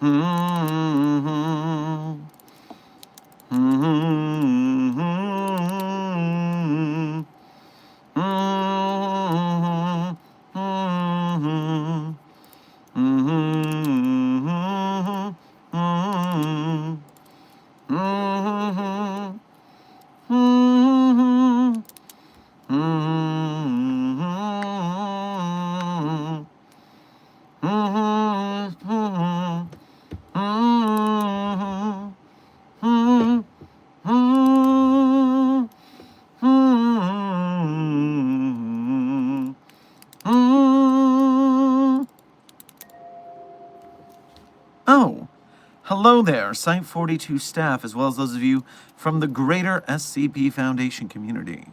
Mm-hmm. Mm-hmm. Mm-hmm. Mm-hmm. Mm-hmm. Mm-hmm. Mm-hmm. Mm-hmm. Mm-hmm. Mm-hmm. Mm-hmm. Mm-hmm. Mm-hmm. Oh, hello there, Site 42 staff, as well as those of you from the greater SCP Foundation community.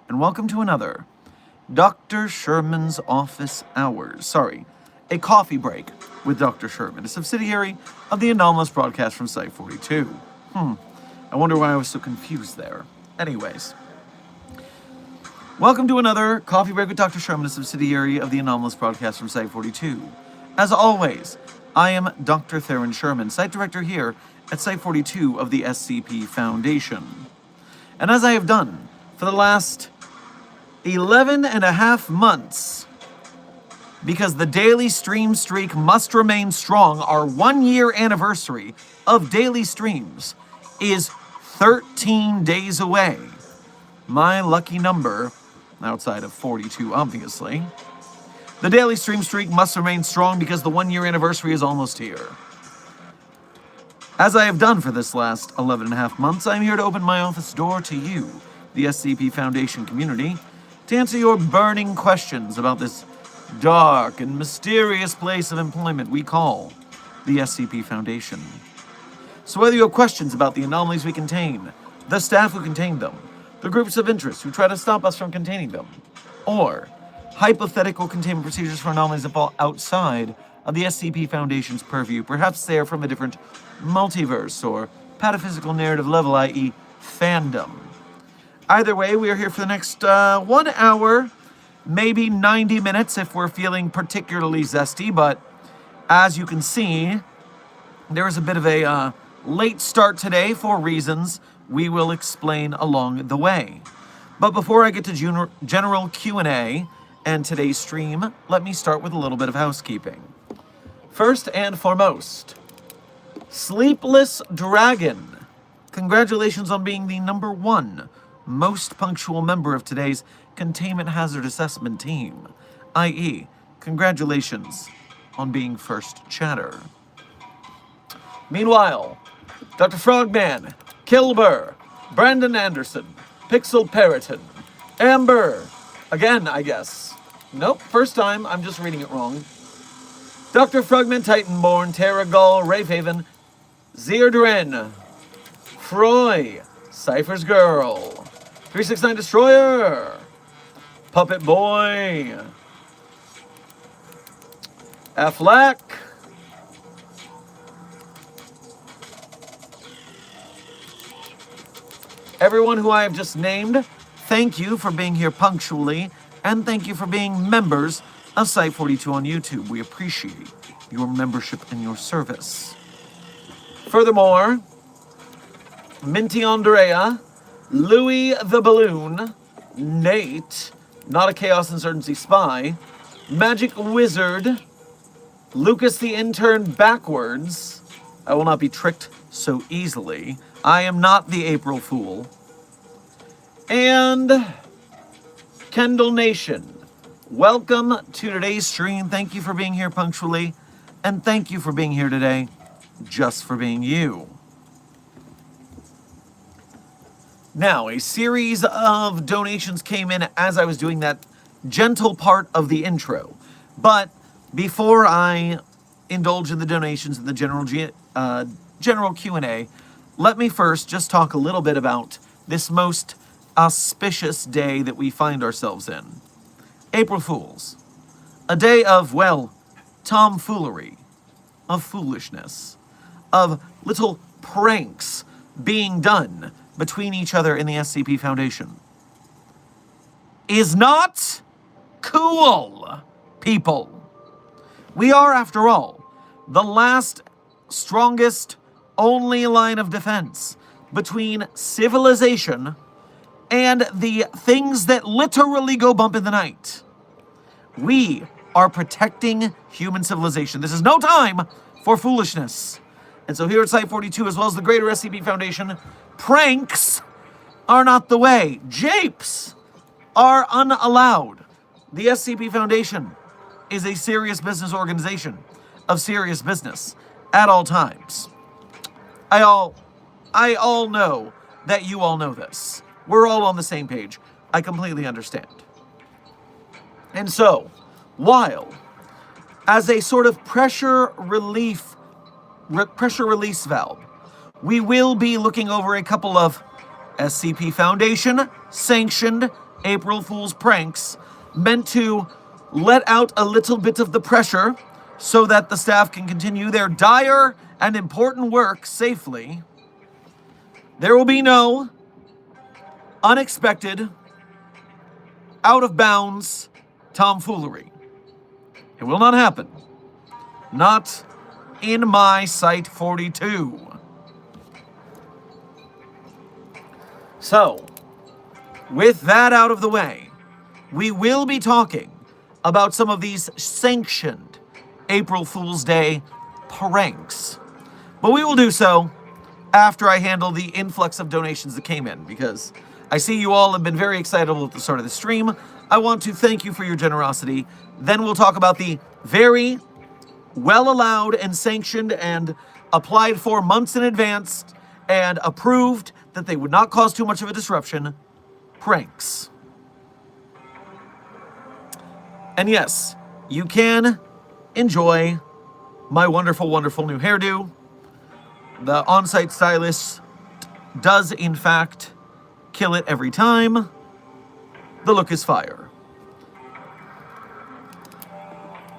And welcome to another Dr. Sherman's Office Hours. Sorry, a coffee break with Dr. Sherman, a subsidiary of the anomalous broadcast from Site 42. I wonder why I was so confused there. Anyways, welcome to another Coffee Break with Dr. Sherman, a subsidiary of the anomalous broadcast from Site 42. As always, I am Dr. Theron Sherman, Site Director here at Site 42 of the SCP Foundation. And as I have done for the last 11 and a half months, because the daily stream streak must remain strong, our 1-year anniversary of daily streams is 13 days away. My lucky number, outside of 42 obviously. The daily stream streak must remain strong because the 1-year anniversary is almost here. As I have done for this last 11 and a half months, I'm here to open my office door to you, the SCP Foundation community, to answer your burning questions about this dark and mysterious place of employment we call the SCP Foundation. So whether you have questions about the anomalies we contain, the staff who contain them, the groups of interest who try to stop us from containing them, or hypothetical containment procedures for anomalies that fall outside of the SCP Foundation's purview, perhaps they are from a different multiverse or pataphysical narrative level, i.e. fandom. Either way, we are here for the next 1 hour, maybe 90 minutes if we're feeling particularly zesty, but as you can see, there is a bit of a late start today for reasons we will explain along the way. But before I get to general Q&A and today's stream, let me start with a little bit of housekeeping. First and foremost, Sleepless Dragon, congratulations on being the #1 most punctual member of today's Containment Hazard Assessment team, i.e., congratulations on being first chatter. Meanwhile, Dr. Frogman, Kilber, Brandon Anderson, Pixel Periton, Amber, again, I guess. Nope, first time, I'm just reading it wrong. Dr. Frogman Titanborn, Terra Gull, Rayfaven, Zeerdren, Froy, Cypher's Girl, 369 Destroyer, Puppet Boy, Affleck, everyone who I have just named, thank you for being here punctually, and thank you for being members of Site 42 on YouTube. We appreciate your membership and your service. Furthermore, Minty Andrea, Louis the Balloon, Nate, Not a Chaos Insurgency Spy, Magic Wizard, Lucas the Intern Backwards. I will not be tricked so easily. I am not the April Fool. And Kendall Nation, welcome to today's stream. Thank you for being here punctually, and thank you for being here today, just for being you. Now, a series of donations came in as I was doing that gentle part of the intro. But before I indulge in the donations and the general Q&A, let me first just talk a little bit about this most auspicious day that we find ourselves in. April Fools. A day of, well, tomfoolery, of foolishness, of little pranks being done between each other in the SCP Foundation. Is not cool, people. We are, after all, the last strongest only line of defense between civilization and the things that literally go bump in the night. We are protecting human civilization. This is no time for foolishness. And so here at Site 42, as well as the greater SCP Foundation, pranks are not the way. Japes are unallowed. The SCP Foundation is a serious business organization of serious business at all times. I all know that you all know this. We're all on the same page. I completely understand. And so, while as a sort of pressure release valve, we will be looking over a couple of SCP Foundation sanctioned April Fool's pranks meant to let out a little bit of the pressure so that the staff can continue their dire and important work safely. There will be no unexpected, out-of-bounds tomfoolery. It will not happen. Not in my Site 42. So, with that out of the way, we will be talking about some of these sanctioned April Fool's Day pranks. But we will do so after I handle the influx of donations that came in, because I see you all have been very excitable at the start of the stream. I want to thank you for your generosity. Then we'll talk about the very well allowed and sanctioned and applied for months in advance and approved that they would not cause too much of a disruption pranks. And yes, you can enjoy my wonderful, wonderful new hairdo. The on-site stylist does, in fact, kill it every time. The look is fire.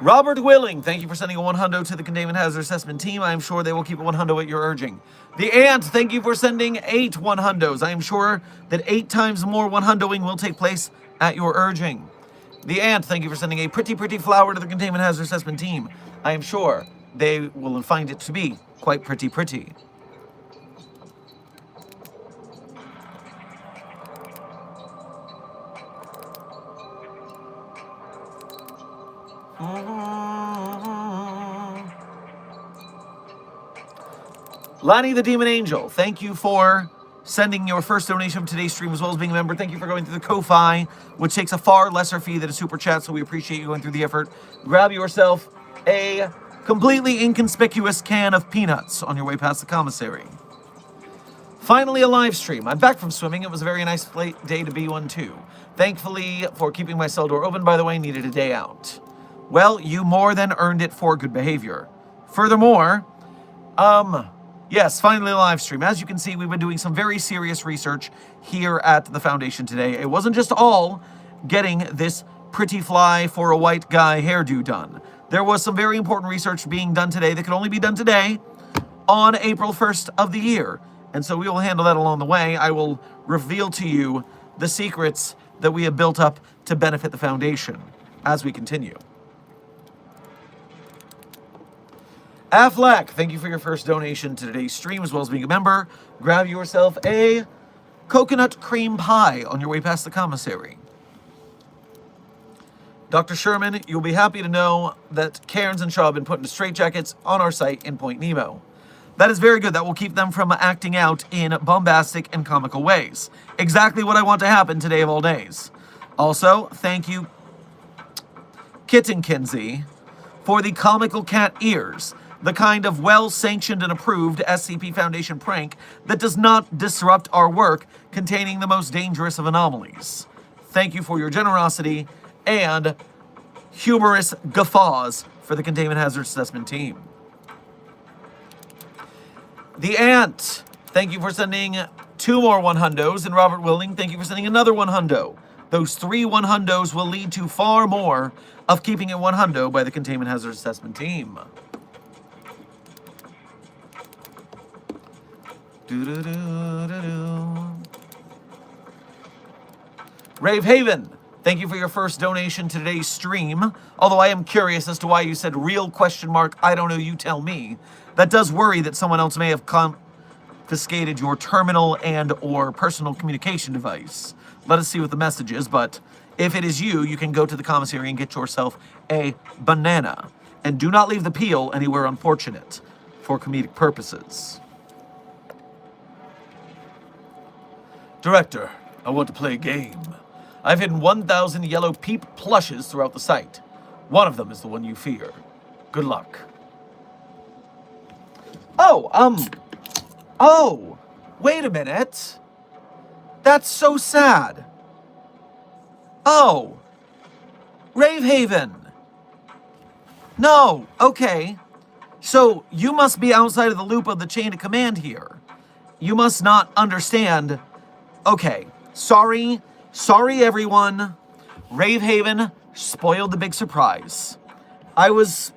Robert Willing, thank you for sending a 100 to the Containment Hazard Assessment team. I am sure they will keep a 100 at your urging. The Ant, thank you for sending 8 100s. I am sure that 8 times more 100ing will take place at your urging. The Ant, thank you for sending a pretty flower to the Containment Hazard Assessment team. I am sure they will find it to be quite pretty. Lonnie the Demon Angel, thank you for sending your first donation of today's stream, as well as being a member. Thank you for going through the Ko-Fi, which takes a far lesser fee than a super chat, so we appreciate you going through the effort. Grab yourself a completely inconspicuous can of peanuts on your way past the commissary. Finally, a live stream. I'm back from swimming. It was a very nice day to be one, too. Thankfully, for keeping my cell door open, by the way, needed a day out. Well, you more than earned it for good behavior. Furthermore, yes, finally a live stream. As you can see, we've been doing some very serious research here at the Foundation today. It wasn't just all getting this pretty fly for a white guy hairdo done. There was some very important research being done today that could only be done today on April 1st of the year. And so we will handle that along the way. I will reveal to you the secrets that we have built up to benefit the Foundation as we continue. Affleck, thank you for your first donation to today's stream, as well as being a member. Grab yourself a coconut cream pie on your way past the commissary. Dr. Sherman, you'll be happy to know that Cairns and Shaw have been put into straitjackets on our site in Point Nemo. That is very good. That will keep them from acting out in bombastic and comical ways. Exactly what I want to happen today of all days. Also, thank you, Kitten Kinsey, for the comical cat ears. The kind of well-sanctioned and approved SCP Foundation prank that does not disrupt our work, containing the most dangerous of anomalies. Thank you for your generosity and humorous guffaws for the Containment Hazard Assessment team. The Ant, thank you for sending 2 more 100s, and Robert Willing, thank you for sending another 100. Those 3 100s will lead to far more of keeping it 100 by the Containment Hazard Assessment team. Rave Haven, Thank you for your first donation to today's stream. Although I am curious as to why you said real question mark, I don't know, you tell me. That does worry that someone else may have confiscated your terminal and or personal communication device. Let us see what the message is, but if it is you, you can go to the commissary and get yourself a banana. And do not leave the peel anywhere unfortunate for comedic purposes. Director, I want to play a game. I've hidden 1,000 yellow peep plushes throughout the site. One of them is the one you fear. Good luck. Oh, wait a minute. That's so sad. Oh, Ravehaven. No, okay. So you must be outside of the loop of the chain of command here. You must not understand. Okay, sorry everyone. Ravehaven spoiled the big surprise. I was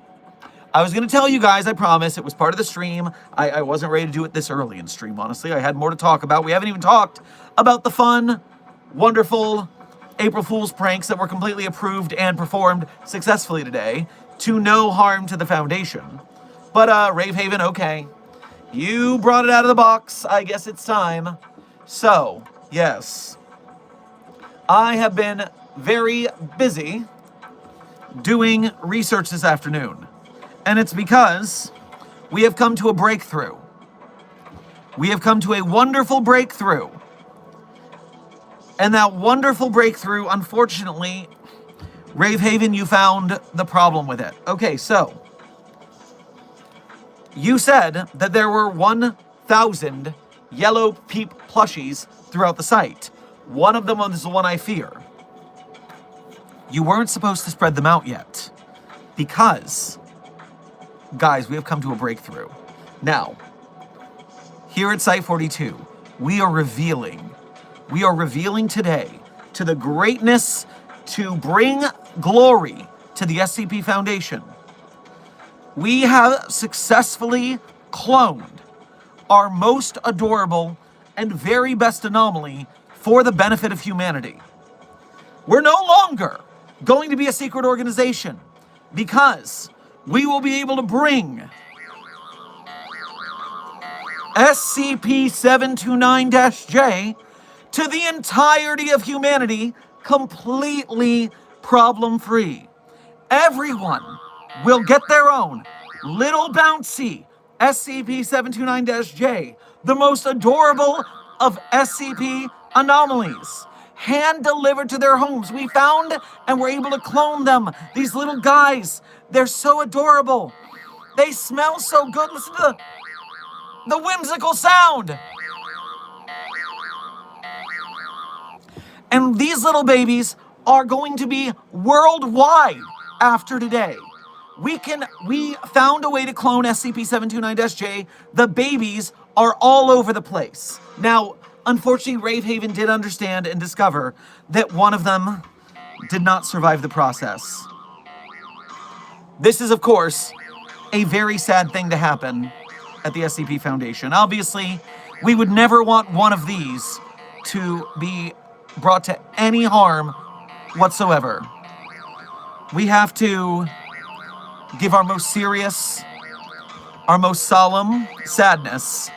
gonna tell you guys, I promise. It was part of the stream. I wasn't ready to do it this early in stream, honestly. I had more to talk about. We haven't even talked about the fun, wonderful April Fool's pranks that were completely approved and performed successfully today to no harm to the Foundation. But Ravehaven, okay. You brought it out of the box. I guess it's time. So, yes. I have been very busy doing research this afternoon. And it's because we have come to a breakthrough. We have come to a wonderful breakthrough. And that wonderful breakthrough, unfortunately, Ravehaven, you found the problem with it. Okay, so you said that there were 1,000 yellow peep plushies throughout the site. One of them is the one I fear. You weren't supposed to spread them out yet because, guys, we have come to a breakthrough. Now, here at Site 42, we are revealing today to the greatness to bring glory to the SCP Foundation. We have successfully cloned our most adorable and very best anomaly for the benefit of humanity. We're no longer going to be a secret organization because we will be able to bring SCP-729-J to the entirety of humanity completely problem-free. Everyone will get their own little bouncy SCP-729-J, the most adorable of SCP anomalies, hand-delivered to their homes. We found and were able to clone them. These little guys, they're so adorable. They smell so good. Listen to the whimsical sound. And these little babies are going to be worldwide after today. We found a way to clone SCP-729-J. The babies are all over the place. Now, unfortunately, Ravehaven did understand and discover that one of them did not survive the process. This is, of course, a very sad thing to happen at the SCP Foundation. Obviously, we would never want one of these to be brought to any harm whatsoever. We have to give our most serious, our most solemn sadness.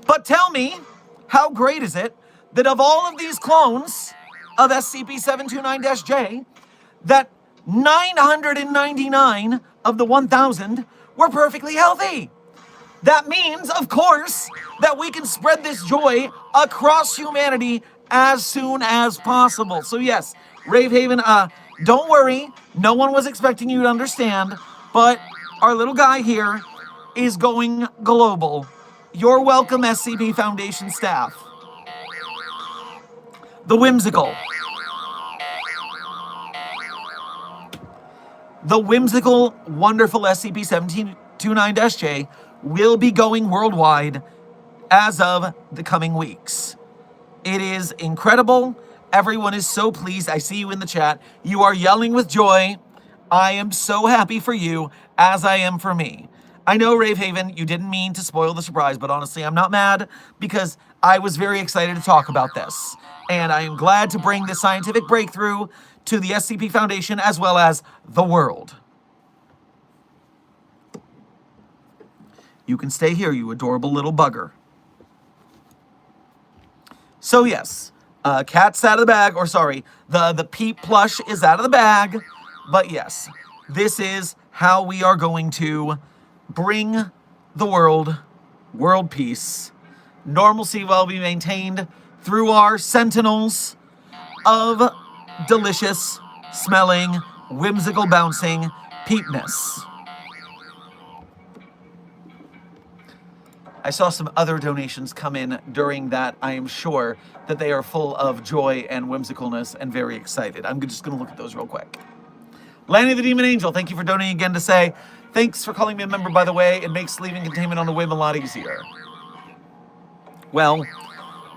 But tell me, how great is it that of all of these clones of SCP-729-J, that 999 of the 1,000 were perfectly healthy? That means, of course, that we can spread this joy across humanity as soon as possible. So yes, Ravehaven, don't worry. No one was expecting you to understand, but our little guy here is going global. You're welcome, SCP Foundation staff. The whimsical, wonderful SCP-729-J will be going worldwide as of the coming weeks. It is incredible. Everyone is so pleased. I see you in the chat. You are yelling with joy. I am so happy for you, as I am for me. I know, Ravehaven, you didn't mean to spoil the surprise, but honestly, I'm not mad because I was very excited to talk about this. And I am glad to bring this scientific breakthrough to the SCP Foundation as well as the world. You can stay here, you adorable little bugger. So yes, cat's out of the bag, or sorry, the Peep plush is out of the bag. But yes, this is how we are going to bring the world peace. Normalcy will be maintained through our sentinels of delicious, smelling, whimsical bouncing peepness. I saw some other donations come in during that. I am sure that they are full of joy and whimsicalness and very excited. I'm just going to look at those real quick. Lanny the Demon Angel, thank you for donating again to say, thanks for calling me a member, by the way. It makes leaving containment on a whim a lot easier. Well,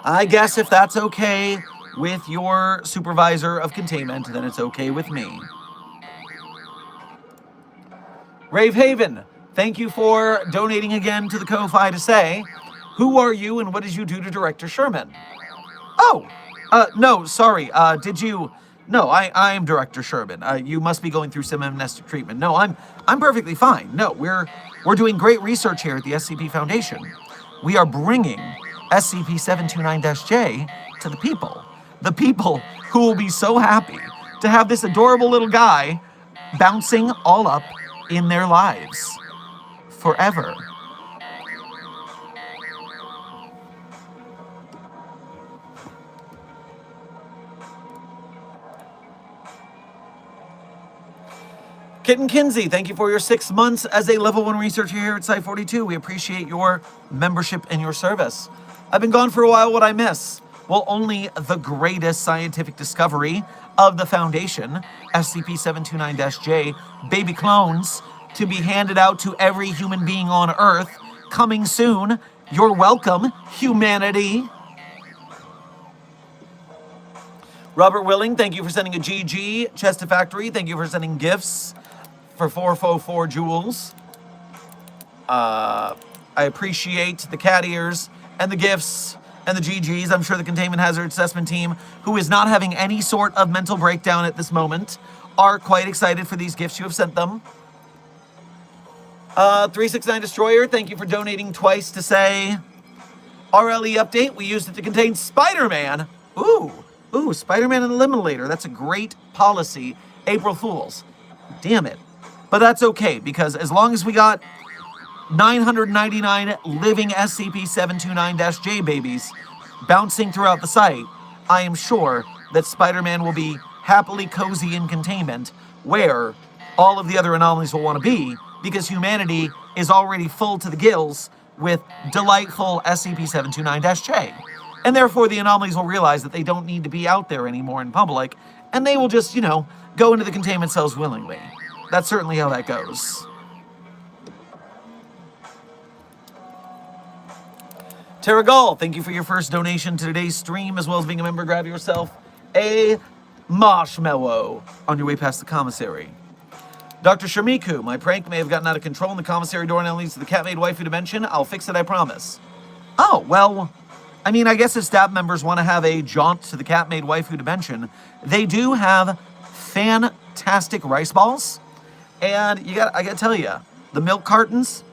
I guess if that's okay with your supervisor of containment, then it's okay with me. Ravehaven, thank you for donating again to the Ko-Fi to say, who are you and what did you do to Director Sherman? Oh, no, sorry, did you... No, I am Director Sherman. You must be going through some amnestic treatment. No, I'm perfectly fine. No, we're doing great research here at the SCP Foundation. We are bringing SCP-729-J to the people. The people who will be so happy to have this adorable little guy bouncing all up in their lives forever. Kitten Kinsey, thank you for your 6 months as a level 1 researcher here at Site 42. We appreciate your membership and your service. I've been gone for a while. What I miss? Well, only the greatest scientific discovery of the Foundation, SCP-729-J, baby clones, to be handed out to every human being on Earth. Coming soon. You're welcome, humanity. Robert Willing, thank you for sending a GG. Chester Factory, thank you for sending gifts for 444 jewels. I appreciate the cat ears and the gifts and the GGs. I'm sure the Containment Hazard Assessment Team, who is not having any sort of mental breakdown at this moment, are quite excited for these gifts you have sent them. 369 Destroyer, thank you for donating twice to say, RLE update, we used it to contain Spider-Man. Ooh, Spider-Man and Eliminator. That's a great policy. April Fools. Damn it. But that's okay, because as long as we got 999 living SCP-729-J babies bouncing throughout the site, I am sure that Spider-Man will be happily cozy in containment, where all of the other anomalies will want to be, because humanity is already full to the gills with delightful SCP-729-J. And therefore, the anomalies will realize that they don't need to be out there anymore in public, and they will just, go into the containment cells willingly. That's certainly how that goes. Terragal, thank you for your first donation to today's stream, as well as being a member. Grab yourself a marshmallow on your way past the commissary. Dr. Sharmiku, my prank may have gotten out of control, and the commissary door now leads to the cat-made waifu dimension. I'll fix it, I promise. Oh, well... I mean, I guess if staff members want to have a jaunt to the cat-made waifu dimension, they do have fantastic rice balls. And I gotta tell you, the milk cartons,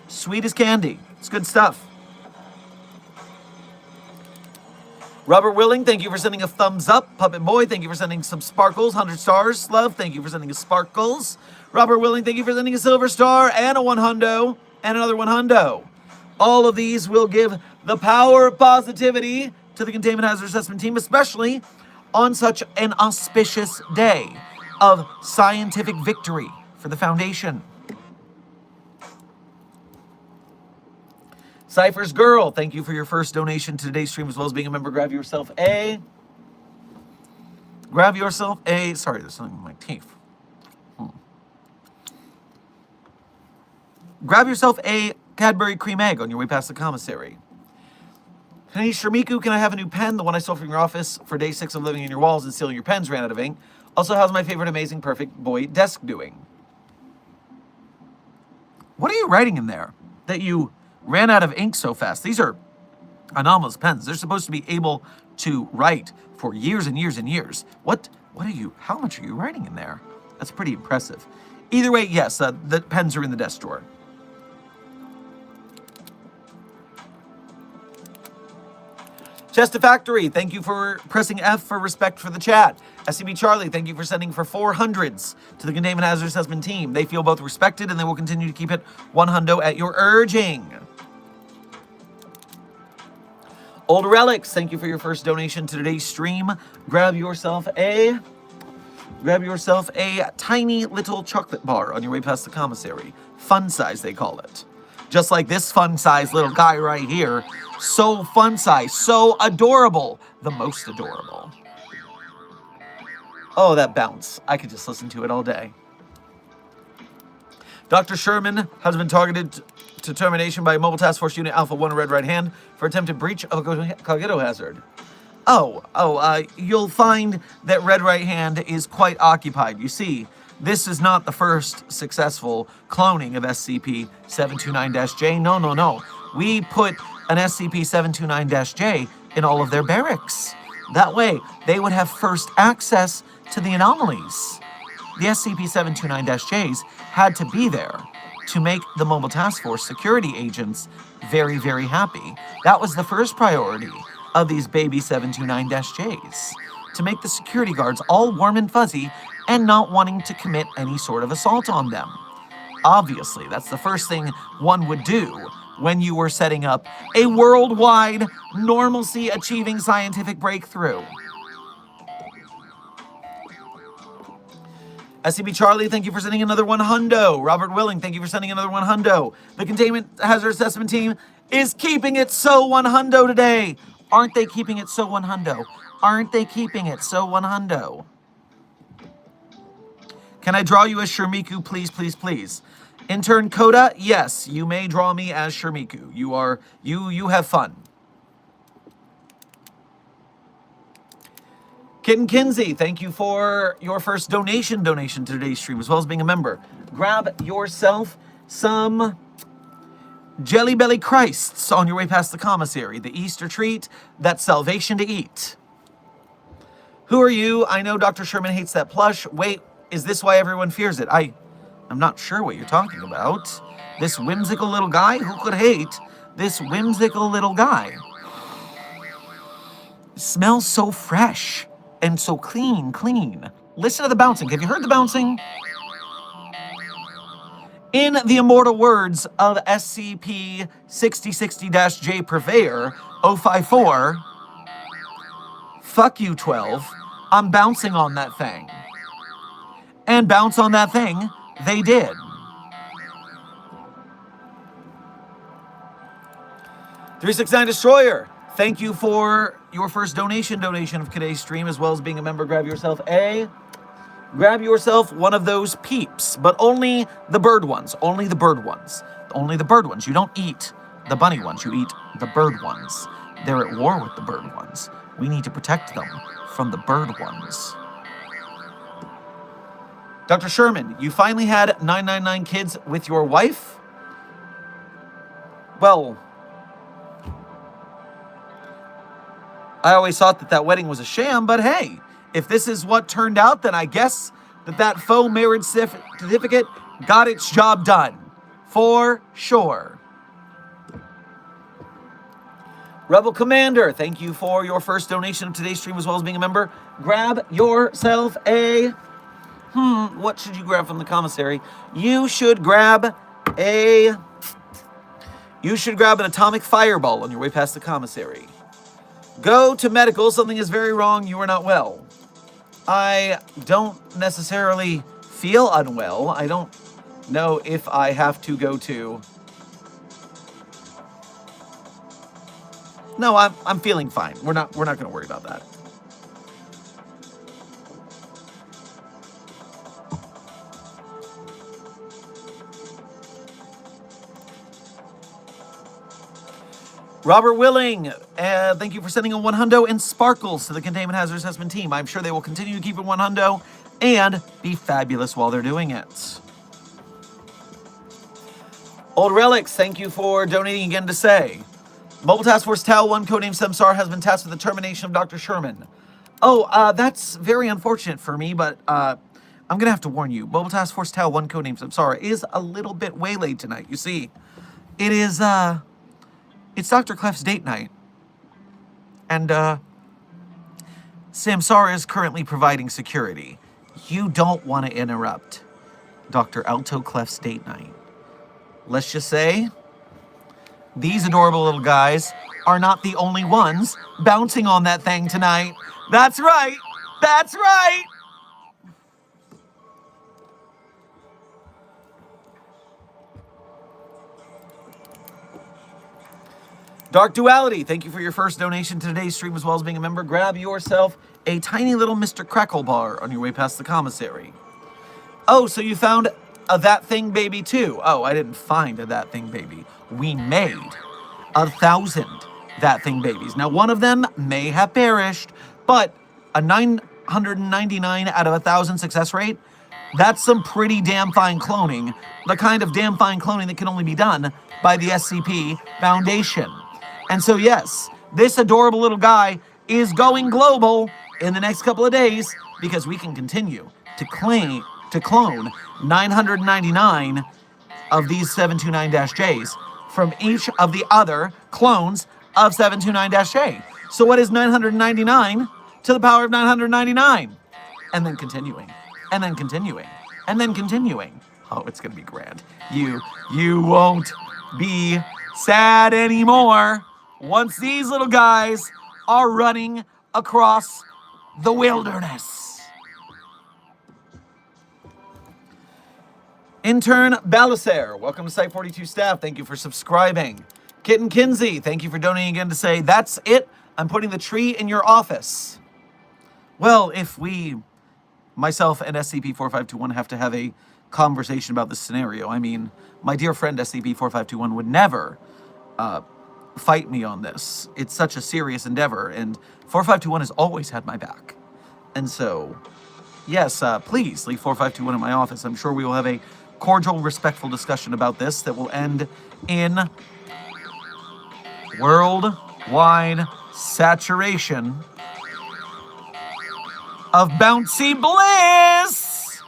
sweet as candy. It's good stuff. Robert Willing, thank you for sending a thumbs up. Puppet Boy, thank you for sending some sparkles. 100 stars. Love, thank you for sending a sparkles. Robert Willing, thank you for sending a silver star and a 100 and another 100. All of these will give the power of positivity to the Containment Hazard Assessment Team, especially on such an auspicious day of scientific victory for the Foundation. Cypher's Girl, thank you for your first donation to today's stream, as well as being a member. Grab yourself a... Sorry, there's something in my teeth. Grab yourself a Cadbury cream egg on your way past the commissary. Hey, Sharmiku, can I have a new pen? The one I stole from your office for day 6 of living in your walls and stealing your pens ran out of ink. Also, how's my favorite amazing perfect boy desk doing? What are you writing in there that you ran out of ink so fast? These are anomalous pens. They're supposed to be able to write for years and years and years. How much are you writing in there? That's pretty impressive. Either way, yes, the pens are in the desk drawer. Chester Factory, thank you for pressing F for respect for the chat. SCB Charlie, thank you for sending for 400s to the Containment Hazard Assessment team. They feel both respected and they will continue to keep it 100 at your urging. Old Relics, thank you for your first donation to today's stream. Grab yourself a tiny little chocolate bar on your way past the commissary. Fun size, they call it. Just like this fun size little guy right here. So fun size, so adorable. The most adorable. Oh, that bounce. I could just listen to it all day. Dr. Sherman has been targeted to termination by Mobile Task Force Unit Alpha 1 Red Right Hand for attempted breach of a cogito hazard. You'll find that Red Right Hand is quite occupied. You see, this is not the first successful cloning of SCP-729-J. No. We put an SCP-729-J in all of their barracks. That way, they would have first access to the anomalies. The SCP-729-Js had to be there to make the Mobile Task Force security agents very, very happy. That was the first priority of these baby 729-Js, to make the security guards all warm and fuzzy and not wanting to commit any sort of assault on them. Obviously, that's the first thing one would do when you were setting up a worldwide normalcy-achieving scientific breakthrough. SCB Charlie, thank you for sending another 100. Robert Willing, thank you for sending another 100. The Containment Hazard Assessment team is keeping it so 100 today. Aren't they keeping it so 100? Aren't they keeping it so 100? Can I draw you as Shermiku, please, please, please? Intern Coda, yes, you may draw me as Shermiku. You have fun. Kitten Kinsey, thank you for your first donation to today's stream, as well as being a member. Grab yourself some Jelly Belly Christs on your way past the commissary. The Easter treat, that's salvation to eat. Who are you? I know Dr. Sherman hates that plush. Wait, is this why everyone fears it? I'm not sure what you're talking about. This whimsical little guy? Who could hate this whimsical little guy? It smells so fresh and so clean. Listen to the bouncing. Have you heard the bouncing? In the immortal words of SCP-6060-J Purveyor 054, fuck you, 12. I'm bouncing on that thing. And bounce on that thing, they did. $369 Destroyer, thank you for your first donation of today's stream, as well as being a member. Grab yourself one of those peeps, but only the bird ones. Only the bird ones. You don't eat the bunny ones. You eat the bird ones. They're at war with the bird ones. We need to protect them from the bird ones. Dr. Sherman, you finally had 999 kids with your wife? Well, I always thought that wedding was a sham, but hey, if this is what turned out, then I guess that faux marriage certificate got its job done. For sure. Rebel Commander, thank you for your first donation of today's stream, as well as being a member. Grab yourself a... what should you grab from the commissary? You should grab an atomic fireball on your way past the commissary. Go to medical. Something is very wrong. You are not well. I don't necessarily feel unwell. I don't know if I have to go to... No, I'm feeling fine. We're not going to worry about that. Robert Willing, thank you for sending a 100 and sparkles to the Containment Hazard Assessment team. I'm sure they will continue to keep it 100 and be fabulous while they're doing it. Old Relics, thank you for donating again to say. Mobile Task Force Tau 1, codename Samsar, has been tasked with the termination of Dr. Sherman. Oh, that's very unfortunate for me, but I'm going to have to warn you. Mobile Task Force Tau 1, codename Samsara, is a little bit waylaid tonight. You see, it is, it's Dr. Clef's date night. And, Samsara is currently providing security. You don't want to interrupt Dr. Alto Clef's date night. Let's just say, these adorable little guys are not the only ones bouncing on that thing tonight. That's right! That's right! Dark Duality, thank you for your first donation to today's stream, as well as being a member. Grab yourself a tiny little Mr. Crackle bar on your way past the commissary. Oh, so you found a That Thing Baby too. Oh, I didn't find a That Thing Baby. We made 1,000 That Thing Babies. Now, one of them may have perished, but a 999 out of 1,000 success rate, that's some pretty damn fine cloning. The kind of damn fine cloning that can only be done by the SCP Foundation. And so, yes, this adorable little guy is going global in the next couple of days because we can continue to clone 999 of these 729-Js from each of the other clones of 729-J. So what is 999 to the power of 999? And then continuing, and then continuing, and then continuing. Oh, it's gonna be grand. You won't be sad anymore once these little guys are running across the wilderness. Intern Balisaire, welcome to Site 42 staff. Thank you for subscribing. Kitten Kinsey, thank you for donating again to say, that's it. I'm putting the tree in your office. Well, if we, myself and SCP-4521, have to have a conversation about this scenario, I mean, my dear friend SCP-4521 would never fight me on this. It's such a serious endeavor, and 4521 has always had my back. And so, yes, please leave 4521 in my office. I'm sure we will have a cordial, respectful discussion about this that will end in worldwide saturation of bouncy bliss.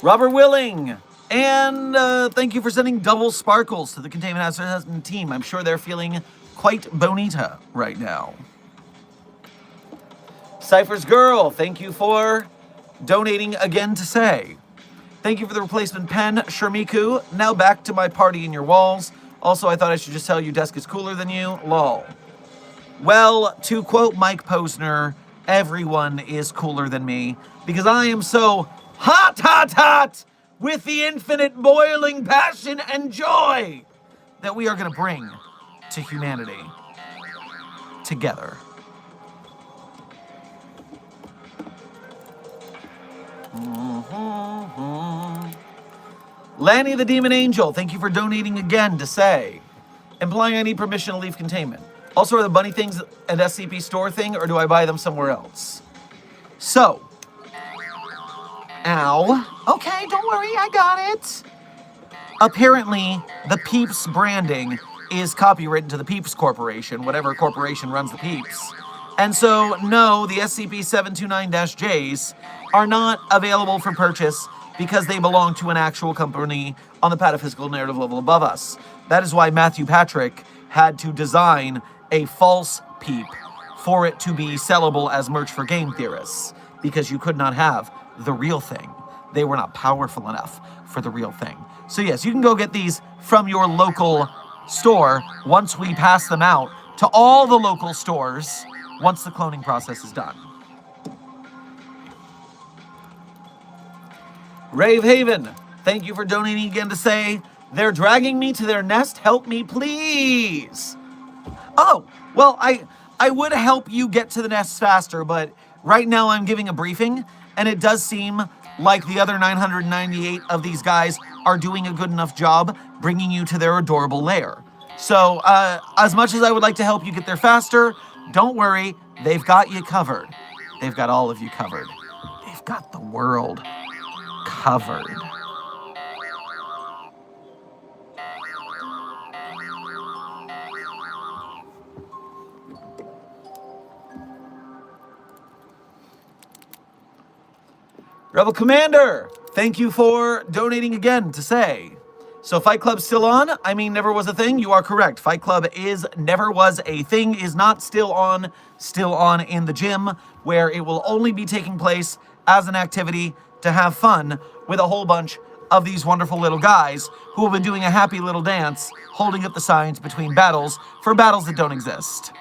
Robert Willing, and thank you for sending double sparkles to the Containment Hazard team. I'm sure they're feeling quite bonita right now. Cypher's Girl, thank you for donating again to say. Thank you for the replacement pen, Shermiku. Now back to my party in your walls. Also, I thought I should just tell you desk is cooler than you. Lol. Well, to quote Mike Posner, everyone is cooler than me because I am so hot with the infinite boiling passion and joy that we are going to bring to humanity together. Lanny the Demon Angel, thank you for donating again to say, implying I need permission to leave containment. Also, are the bunny things an SCP store thing, or do I buy them somewhere else? So, ow. Okay, don't worry, I got it. Apparently, the Peeps branding is copywritten to the Peeps Corporation, whatever corporation runs the Peeps. And so, no, the SCP-729-Js are not available for purchase because they belong to an actual company on the pataphysical narrative level above us. That is why Matthew Patrick had to design a false Peep for it to be sellable as merch for game theorists, because you could not have the real thing. They were not powerful enough for the real thing. So yes, you can go get these from your local store once we pass them out to all the local stores once the cloning process is done. Rave Haven, thank you for donating again to say, they're dragging me to their nest, help me please. Oh, well, I would help you get to the nest faster, but right now I'm giving a briefing, and it does seem like the other 998 of these guys are doing a good enough job bringing you to their adorable lair. So, as much as I would like to help you get there faster, Don't worry, they've got you covered. They've got all of you covered. They've got the world covered. Rebel Commander, thank you for donating again to say. So Fight Club's still on? I mean, never was a thing? You are correct. Fight Club is never was a thing, is not still on in the gym, where it will only be taking place as an activity to have fun with a whole bunch of these wonderful little guys who have been doing a happy little dance, holding up the signs between battles for battles that don't exist.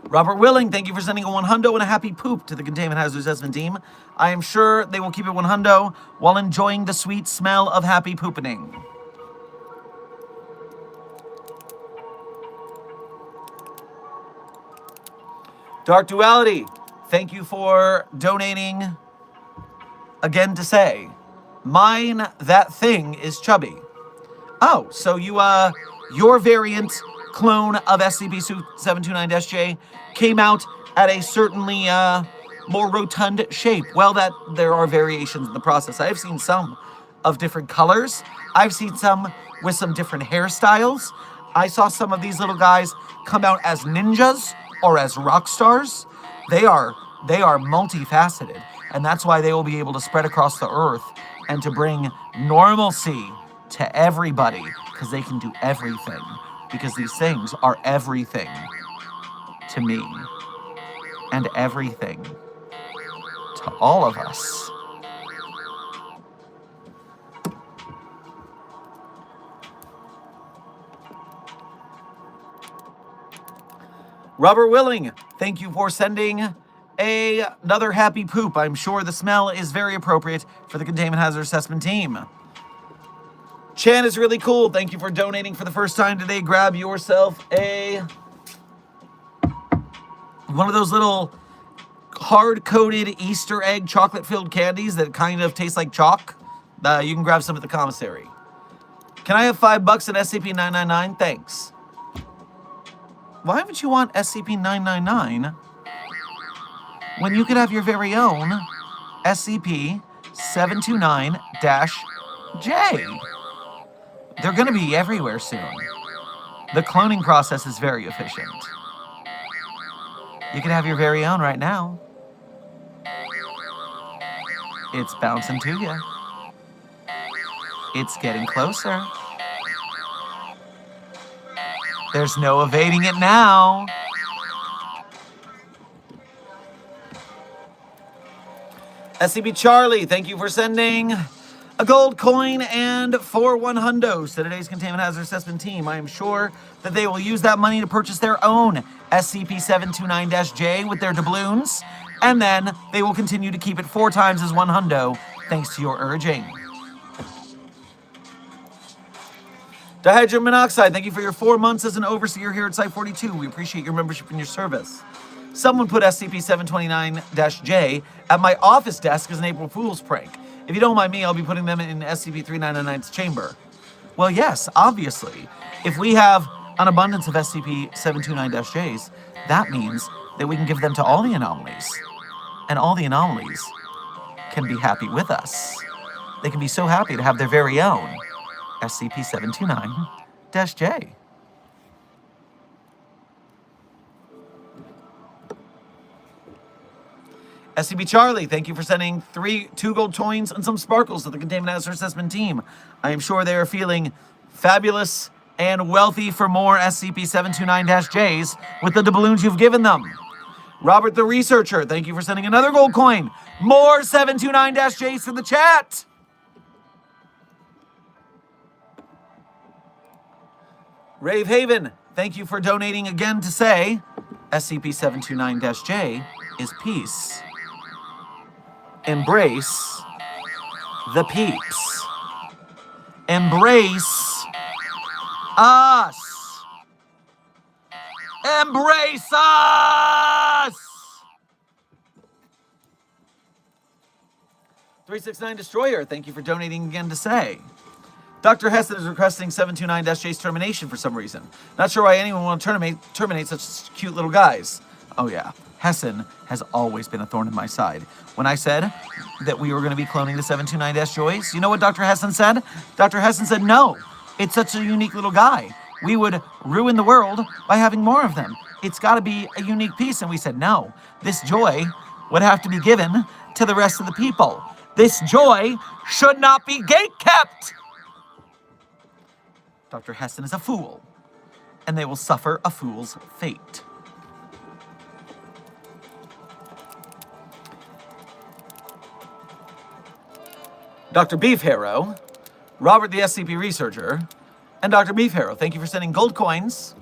Robert Willing, thank you for sending a $100 and a happy poop to the Containment Hazard Assessment team. I am sure they will keep it $100 while enjoying the sweet smell of happy poopening. Dark Duality, thank you for donating again to say, mine, that thing is chubby. Oh, so your variant clone of SCP-729-J came out at a certainly more rotund shape. Well, there are variations in the process. I've seen some of different colors. I've seen some with some different hairstyles. I saw some of these little guys come out as ninjas or as rock stars. They are multifaceted, and that's why they will be able to spread across the earth and to bring normalcy to everybody, because they can do everything. Because these things are everything to me and everything to all of us. Robert Willing, thank you for sending another happy poop. I'm sure the smell is very appropriate for the Containment Hazard Assessment team. Chan is really cool. Thank you for donating for the first time today. Grab yourself one of those little hard-coated Easter egg chocolate-filled candies that kind of taste like chalk. You can grab some at the commissary. Can I have $5 in SCP-999? Thanks. Why would you want SCP-999 when you could have your very own SCP-729-J? They're going to be everywhere soon. The cloning process is very efficient. You can have your very own right now. It's bouncing to you. It's getting closer. There's no evading it now. SCP Charlie, thank you for sending a gold coin and 4 100s to today's Containment Hazard Assessment team. I am sure that they will use that money to purchase their own SCP-729-J with their doubloons, and then they will continue to keep it 4 times as 100, thanks to your urging. Dihydrogen monoxide, thank you for your 4 months as an overseer here at Site 42. We appreciate your membership and your service. Someone put SCP-729-J at my office desk as an April Fool's prank. If you don't mind me, I'll be putting them in SCP-3999's chamber. Well, yes, obviously. If we have an abundance of SCP-729-Js, that means that we can give them to all the anomalies. And all the anomalies can be happy with us. They can be so happy to have their very own SCP-729-J. SCP Charlie, thank you for sending 2 gold coins and some sparkles to the Containment Hazard Assessment team. I am sure they are feeling fabulous and wealthy for more SCP-729-Js with the doubloons you've given them. Robert the Researcher, thank you for sending another gold coin. More 729-Js for the chat. Rave Haven, thank you for donating again to say SCP-729-J is peace. Embrace the peeps. Embrace us. Embrace us! 369 Destroyer, thank you for donating again to say Dr. Hessen is requesting 729-J's termination for some reason. Not sure why anyone would want to terminate such cute little guys. Oh yeah, Hessen has always been a thorn in my side. When I said that we were going to be cloning the 729-Joys, you know what Dr. Hessen said? Dr. Hessen said, no, it's such a unique little guy. We would ruin the world by having more of them. It's got to be a unique piece. And we said, no, this joy would have to be given to the rest of the people. This joy should not be gatekept. Dr. Hessen is a fool, and they will suffer a fool's fate. Dr. Beef Harrow, Robert the SCP researcher, and Dr. Beef Harrow, thank you for sending gold coins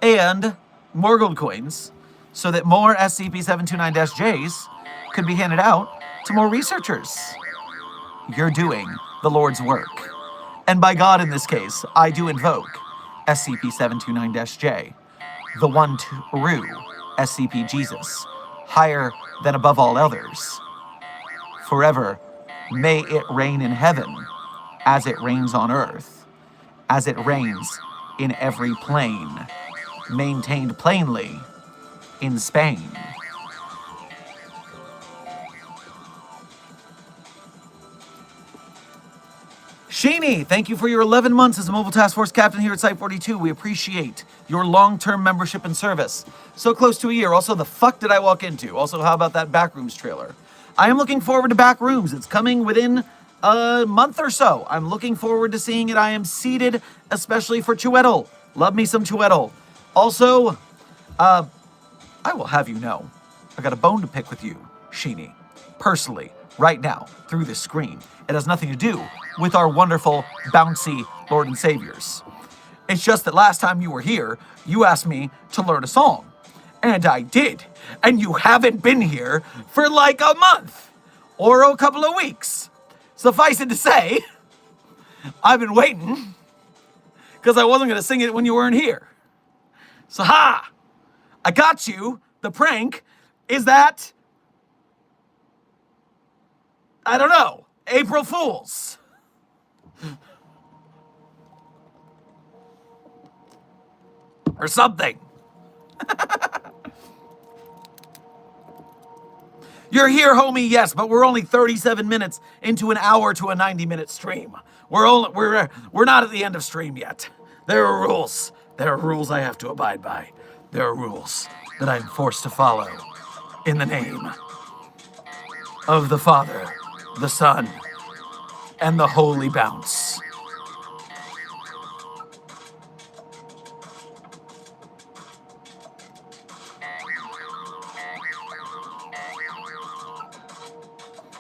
and more gold coins so that more SCP-729-Js could be handed out to more researchers. You're doing the Lord's work. And by God in this case, I do invoke SCP-729-J, the one true SCP Jesus, higher than above all others. Forever may it reign in heaven as it reigns on earth, as it reigns in every plane, maintained plainly in Spain. Sheeny, thank you for your 11 months as a Mobile Task Force Captain here at Site 42. We appreciate your long-term membership and service. So close to a year. Also, the fuck did I walk into? Also, how about that Backrooms trailer? I am looking forward to Backrooms. It's coming within a month or so. I'm looking forward to seeing it. I am seated, especially for Chuetel. Love me some Chuetel. Also, I will have you know, I got a bone to pick with you, Sheeny, personally, right now, through this screen. It has nothing to do with our wonderful, bouncy Lord and Saviors. It's just that last time you were here, you asked me to learn a song. And I did. And you haven't been here for like a month or a couple of weeks. Suffice it to say, I've been waiting because I wasn't going to sing it when you weren't here. So, ha! I got you. The prank is that, I don't know, April Fools. Or something. You're here, homie, yes, but we're only 37 minutes into an hour to a 90-minute stream. We're not at the end of stream yet. There are rules. There are rules I have to abide by. There are rules that I'm forced to follow in the name of the Father, the Son, and the Holy Bounce.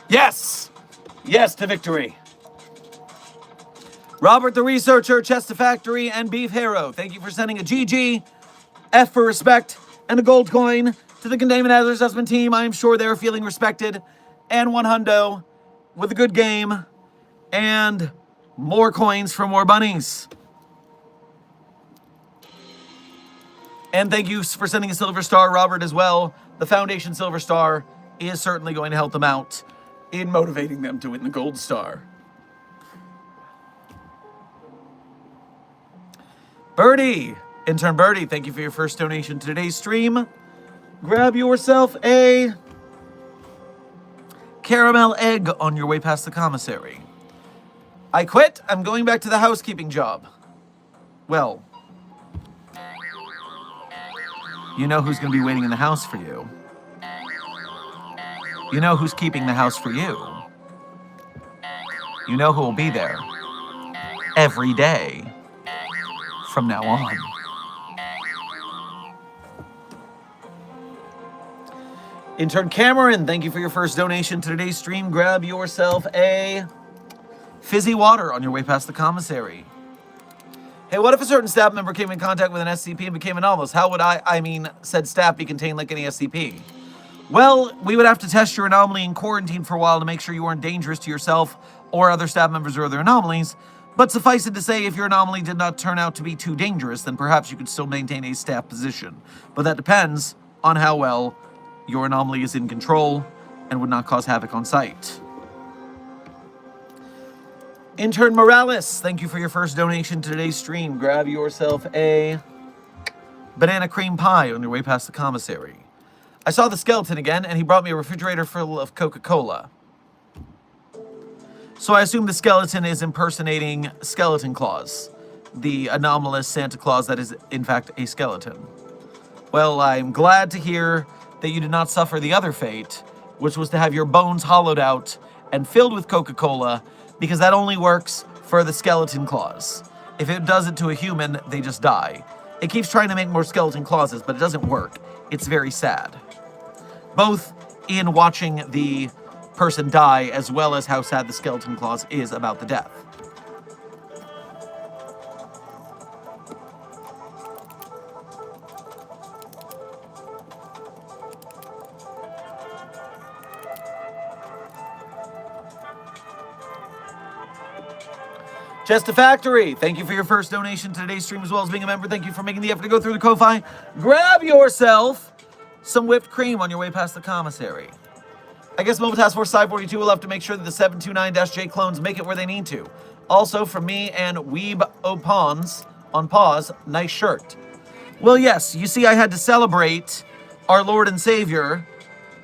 Yes! Yes to victory. Robert the Researcher, Chester Factory, and Beef Harrow, thank you for sending a GG, F for respect, and a gold coin to the Containment Hazard Assessment team. I am sure they're feeling respected, and one hundo with a good game, and more coins for more bunnies. And thank you for sending a Silver Star, Robert, as well. The Foundation Silver Star is certainly going to help them out in motivating them to win the Gold Star. Birdie, intern Birdie, thank you for your first donation to today's stream. Grab yourself a caramel egg on your way past the commissary. I quit. I'm going back to the housekeeping job. Well, you know who's going to be waiting in the house for you. You know who's keeping the house for you. You know who will be there every day from now on. Intern Cameron, thank you for your first donation to today's stream. Grab yourself a fizzy water on your way past the commissary. Hey, what if a certain staff member came in contact with an SCP and became anomalous? How would said staff be contained like any SCP? Well, we would have to test your anomaly in quarantine for a while to make sure you weren't dangerous to yourself or other staff members or other anomalies. But suffice it to say, if your anomaly did not turn out to be too dangerous, then perhaps you could still maintain a staff position. But that depends on how well your anomaly is in control and would not cause havoc on site. Intern Morales, thank you for your first donation to today's stream. Grab yourself a banana cream pie on your way past the commissary. I saw the skeleton again, and he brought me a refrigerator full of Coca-Cola. So I assume the skeleton is impersonating Skeleton Claus, the anomalous Santa Claus that is, in fact, a skeleton. Well, I'm glad to hear that you did not suffer the other fate, which was to have your bones hollowed out and filled with Coca-Cola, because that only works for the Skeleton Claus. If it does it to a human, they just die. It keeps trying to make more Skeleton Clauses, but it doesn't work. It's very sad. Both in watching the person die, as well as how sad the Skeleton Claus is about the death. Just a Factory, thank you for your first donation to today's stream, as well as being a member. Thank you for making the effort to go through the Ko-Fi. Grab yourself some whipped cream on your way past the commissary. I guess Mobile Task Force Side 42 will have to make sure that the 729-J clones make it where they need to. Also, from me and Weeb Opons on pause, nice shirt. Well, yes, you see, I had to celebrate our Lord and Savior,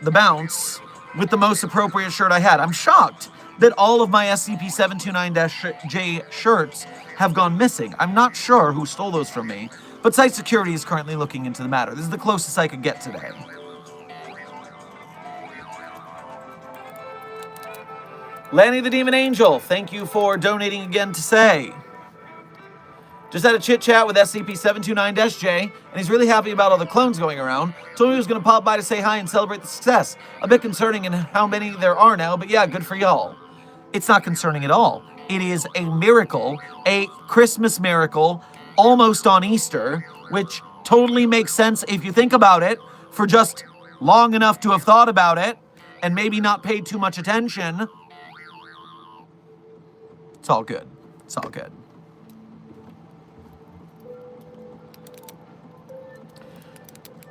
the Bounce, with the most appropriate shirt I had. I'm shocked that all of my SCP-729-J shirts have gone missing. I'm not sure who stole those from me, but Site Security is currently looking into the matter. This is the closest I could get today. Lanny the Demon Angel, thank you for donating again to say. Just had a chit-chat with SCP-729-J, and he's really happy about all the clones going around. Told me he was going to pop by to say hi and celebrate the success. A bit concerning in how many there are now, but yeah, good for y'all. It's not concerning at all. It is a miracle, a Christmas miracle, almost on Easter, which totally makes sense if you think about it, for just long enough to have thought about it, and maybe not paid too much attention. It's all good. It's all good.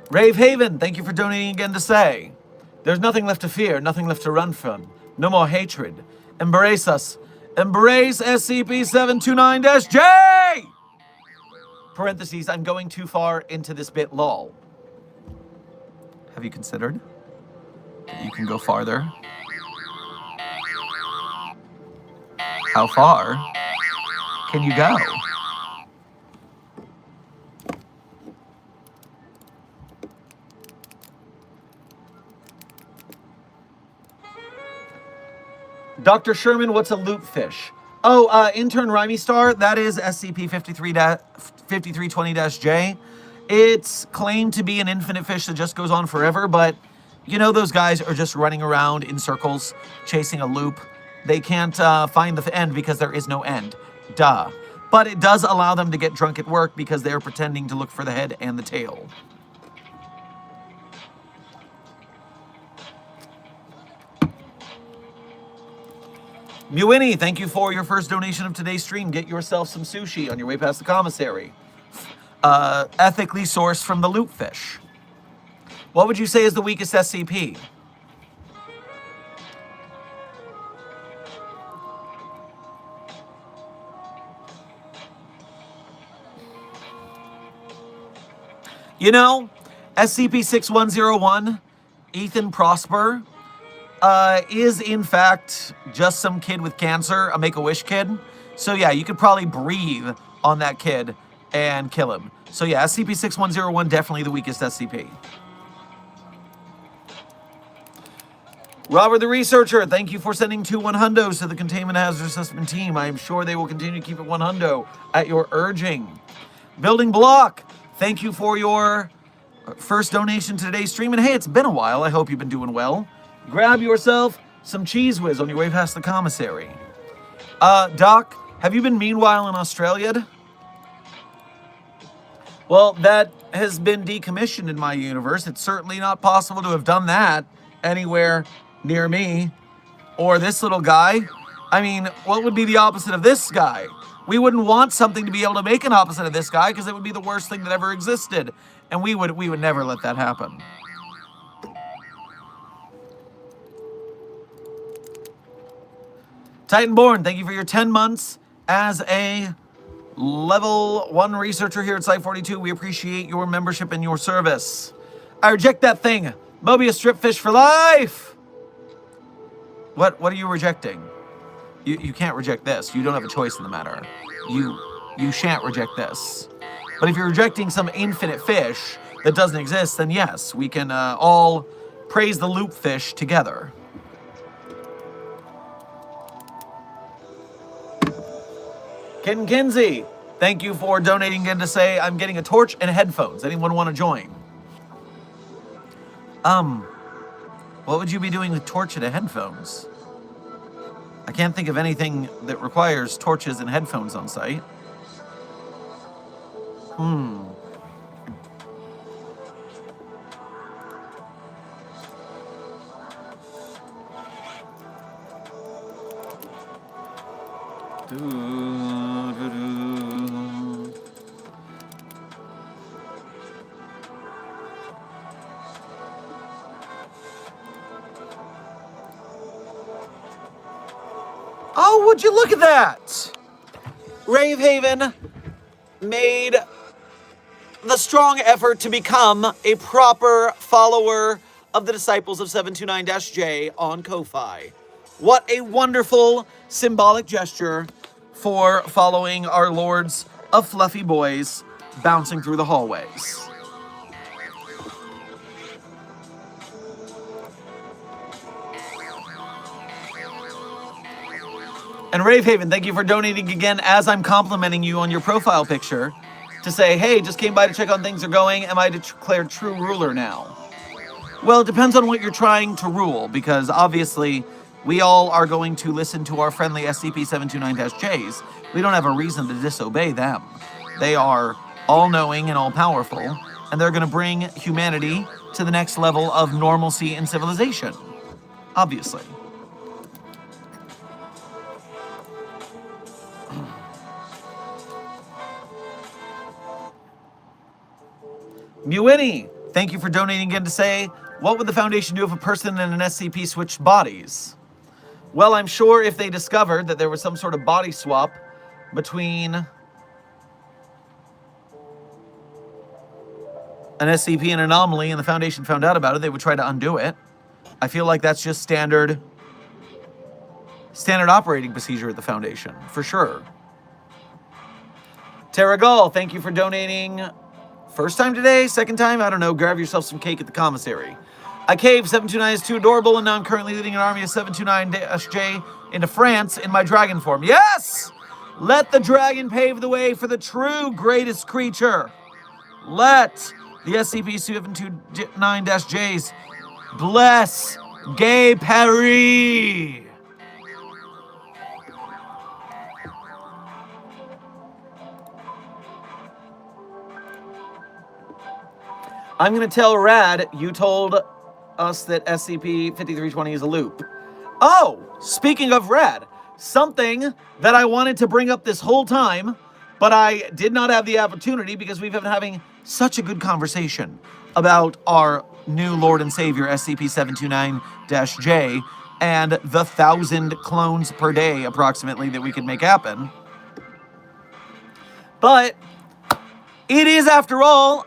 Rave Haven, thank you for donating again to say. There's nothing left to fear, nothing left to run from. No more hatred. Embrace us. Embrace SCP-729-J! Parentheses, I'm going too far into this bit, lol. Have you considered that you can go farther? How far can you go? Dr. Sherman, what's a loop fish? Oh, intern Rhymy Star, that is SCP-5320-J. It's claimed to be an infinite fish that just goes on forever, but you know those guys are just running around in circles, chasing a loop. They can't find the end because there is no end. Duh. But it does allow them to get drunk at work because they're pretending to look for the head and the tail. Mewinnie, thank you for your first donation of today's stream. Get yourself some sushi on your way past the commissary. Ethically sourced from the loop fish. What would you say is the weakest SCP? You know, SCP-6101, Ethan Prosper, is in fact just some kid with cancer, a Make-A-Wish kid. So yeah, you could probably breathe on that kid and kill him. So yeah, SCP-6101, definitely the weakest SCP. Robert the Researcher, thank you for sending 2 100s to the Containment Hazard Assessment team. I am sure they will continue to keep it 100 at your urging. Building Block, thank you for your first donation to today's stream. And hey, it's been a while. I hope you've been doing well. Grab yourself some Cheese Whiz on your way past the commissary. Doc, have you been meanwhile in Australia? Well, that has been decommissioned in my universe. It's certainly not possible to have done that anywhere near me or this little guy. I mean, what would be the opposite of this guy? We wouldn't want something to be able to make an opposite of this guy because it would be the worst thing that ever existed. And we would never let that happen. Titanborn, thank you for your 10 months as a level 1 researcher here at Site 42. We appreciate your membership and your service. I reject that thing. Mobius stripfish for life. What are you rejecting? You can't reject this. You don't have a choice in the matter. You shan't reject this. But if you're rejecting some infinite fish that doesn't exist, then yes, we can all praise the loop fish together. Ken Kinsey, thank you for donating again to say I'm getting a torch and headphones. Anyone want to join? What would you be doing with torch and headphones? I can't think of anything that requires torches and headphones on site. Oh, would you look at that? Ravehaven made the strong effort to become a proper follower of the Disciples of 729-J on Ko-Fi. What a wonderful symbolic gesture for following our lords of fluffy boys bouncing through the hallways. And Ravehaven, thank you for donating again as I'm complimenting you on your profile picture to say, hey, just came by to check on things are going. Am I declared true ruler now? Well, it depends on what you're trying to rule, because obviously we all are going to listen to our friendly SCP-729-Js. We don't have a reason to disobey them. They are all-knowing and all-powerful, and they're going to bring humanity to the next level of normalcy and civilization. Obviously. Mewinnie, thank you for donating again to say, what would the Foundation do if a person and an SCP switched bodies? Well, I'm sure if they discovered that there was some sort of body swap between an SCP and an anomaly and the Foundation found out about it, they would try to undo it. I feel like that's just standard operating procedure at the Foundation, for sure. Terragal, thank you for donating. First time today, second time, I don't know, grab yourself some cake at the commissary. I cave 729 is too adorable, and now I'm currently leading an army of 729-J into France in my dragon form. Yes! Let the dragon pave the way for the true greatest creature. Let the SCP-729-Js bless Gay Paris. I'm going to tell Rad you told us that SCP-5320 is a loop. Oh, speaking of Rad, something that I wanted to bring up this whole time, but I did not have the opportunity because we've been having such a good conversation about our new Lord and Savior, SCP-729-J, and the 1,000 clones per day, approximately, that we could make happen. But it is, after all,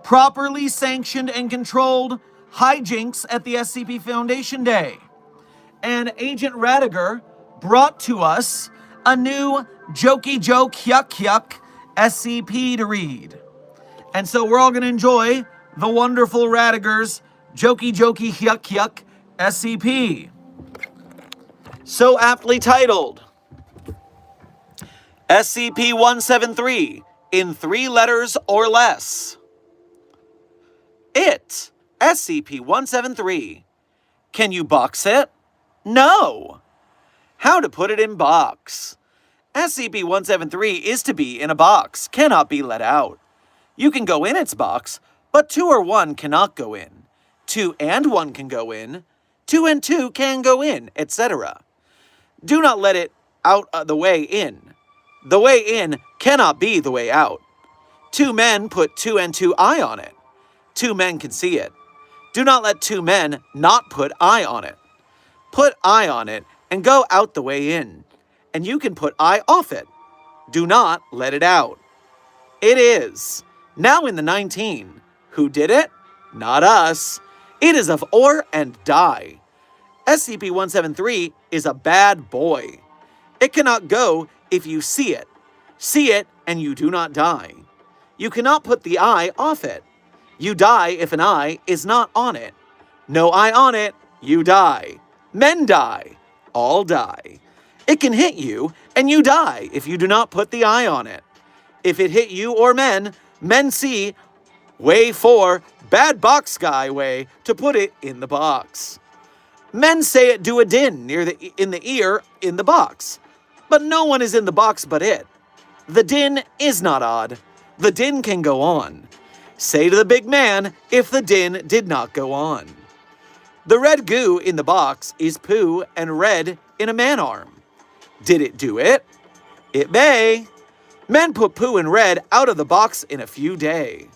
properly sanctioned and controlled hijinks at the SCP Foundation Day. And Agent Radiger brought to us a new jokey joke yuck yuck SCP to read. And so we're all going to enjoy the wonderful Radiger's jokey jokey yuck yuck SCP. So aptly titled, SCP-173 in 3 letters or less. It, SCP-173. Can you box it? No. How to put it in box. SCP-173 is to be in a box, cannot be let out. You can go in its box, but 2 or 1 cannot go in. 2 and 1 can go in. 2 and 2 can go in, etc. Do not let it out the way in. The way in cannot be the way out. 2 men put 2 and 2 eye on it. 2 men can see it. Do not let 2 men not put eye on it. Put eye on it, and go out the way in, and you can put I off it. Do not let it out. It is. Now in the 19. Who did it? Not us. It is of or and die. SCP-173 is a bad boy. It cannot go if you see it. See it and you do not die. You cannot put the eye off it. You die if an eye is not on it. No eye on it, you die. Men die. All die. It can hit you and you die if you do not put the eye on it. If it hit you or men, men see way for bad box guy way to put it in the box. Men say it do a din in the ear in the box, but no one is in the box but it. The din is not odd. The din can go on. Say to the big man if the din did not go on. The red goo in the box is poo and red in a man arm. Did it do it? It may. Men put poo and red out of the box in a few days.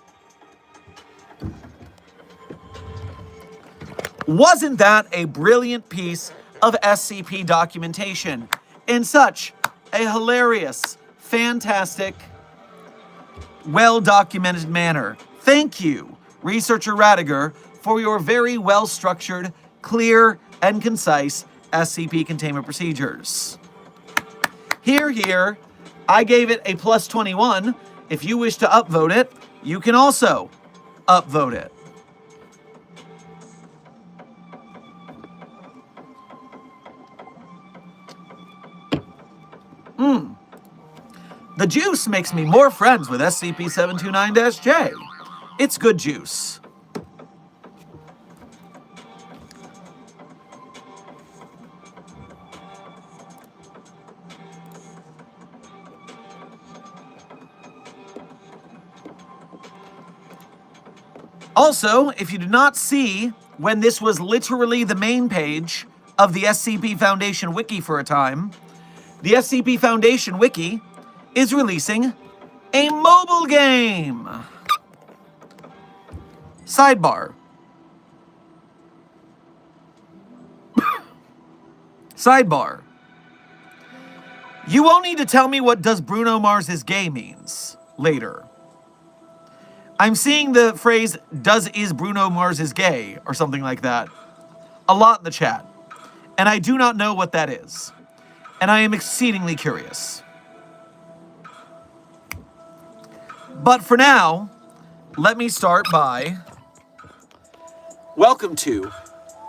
Wasn't that a brilliant piece of SCP documentation in such a hilarious, fantastic, well-documented manner? Thank you, Researcher Radiger, for your very well-structured, clear, and concise SCP containment procedures. Here, I gave it a plus 21. If you wish to upvote it, you can also upvote it. The juice makes me more friends with SCP-729-J. It's good juice. Also, if you did not see when this was literally the main page of the SCP Foundation Wiki for a time, the SCP Foundation Wiki is releasing a mobile game. Sidebar. Sidebar. You won't need to tell me what does Bruno Mars is gay means later. I'm seeing the phrase is Bruno Mars is gay or something like that a lot in the chat. And I do not know what that is. And I am exceedingly curious. But for now, let me start by... Welcome to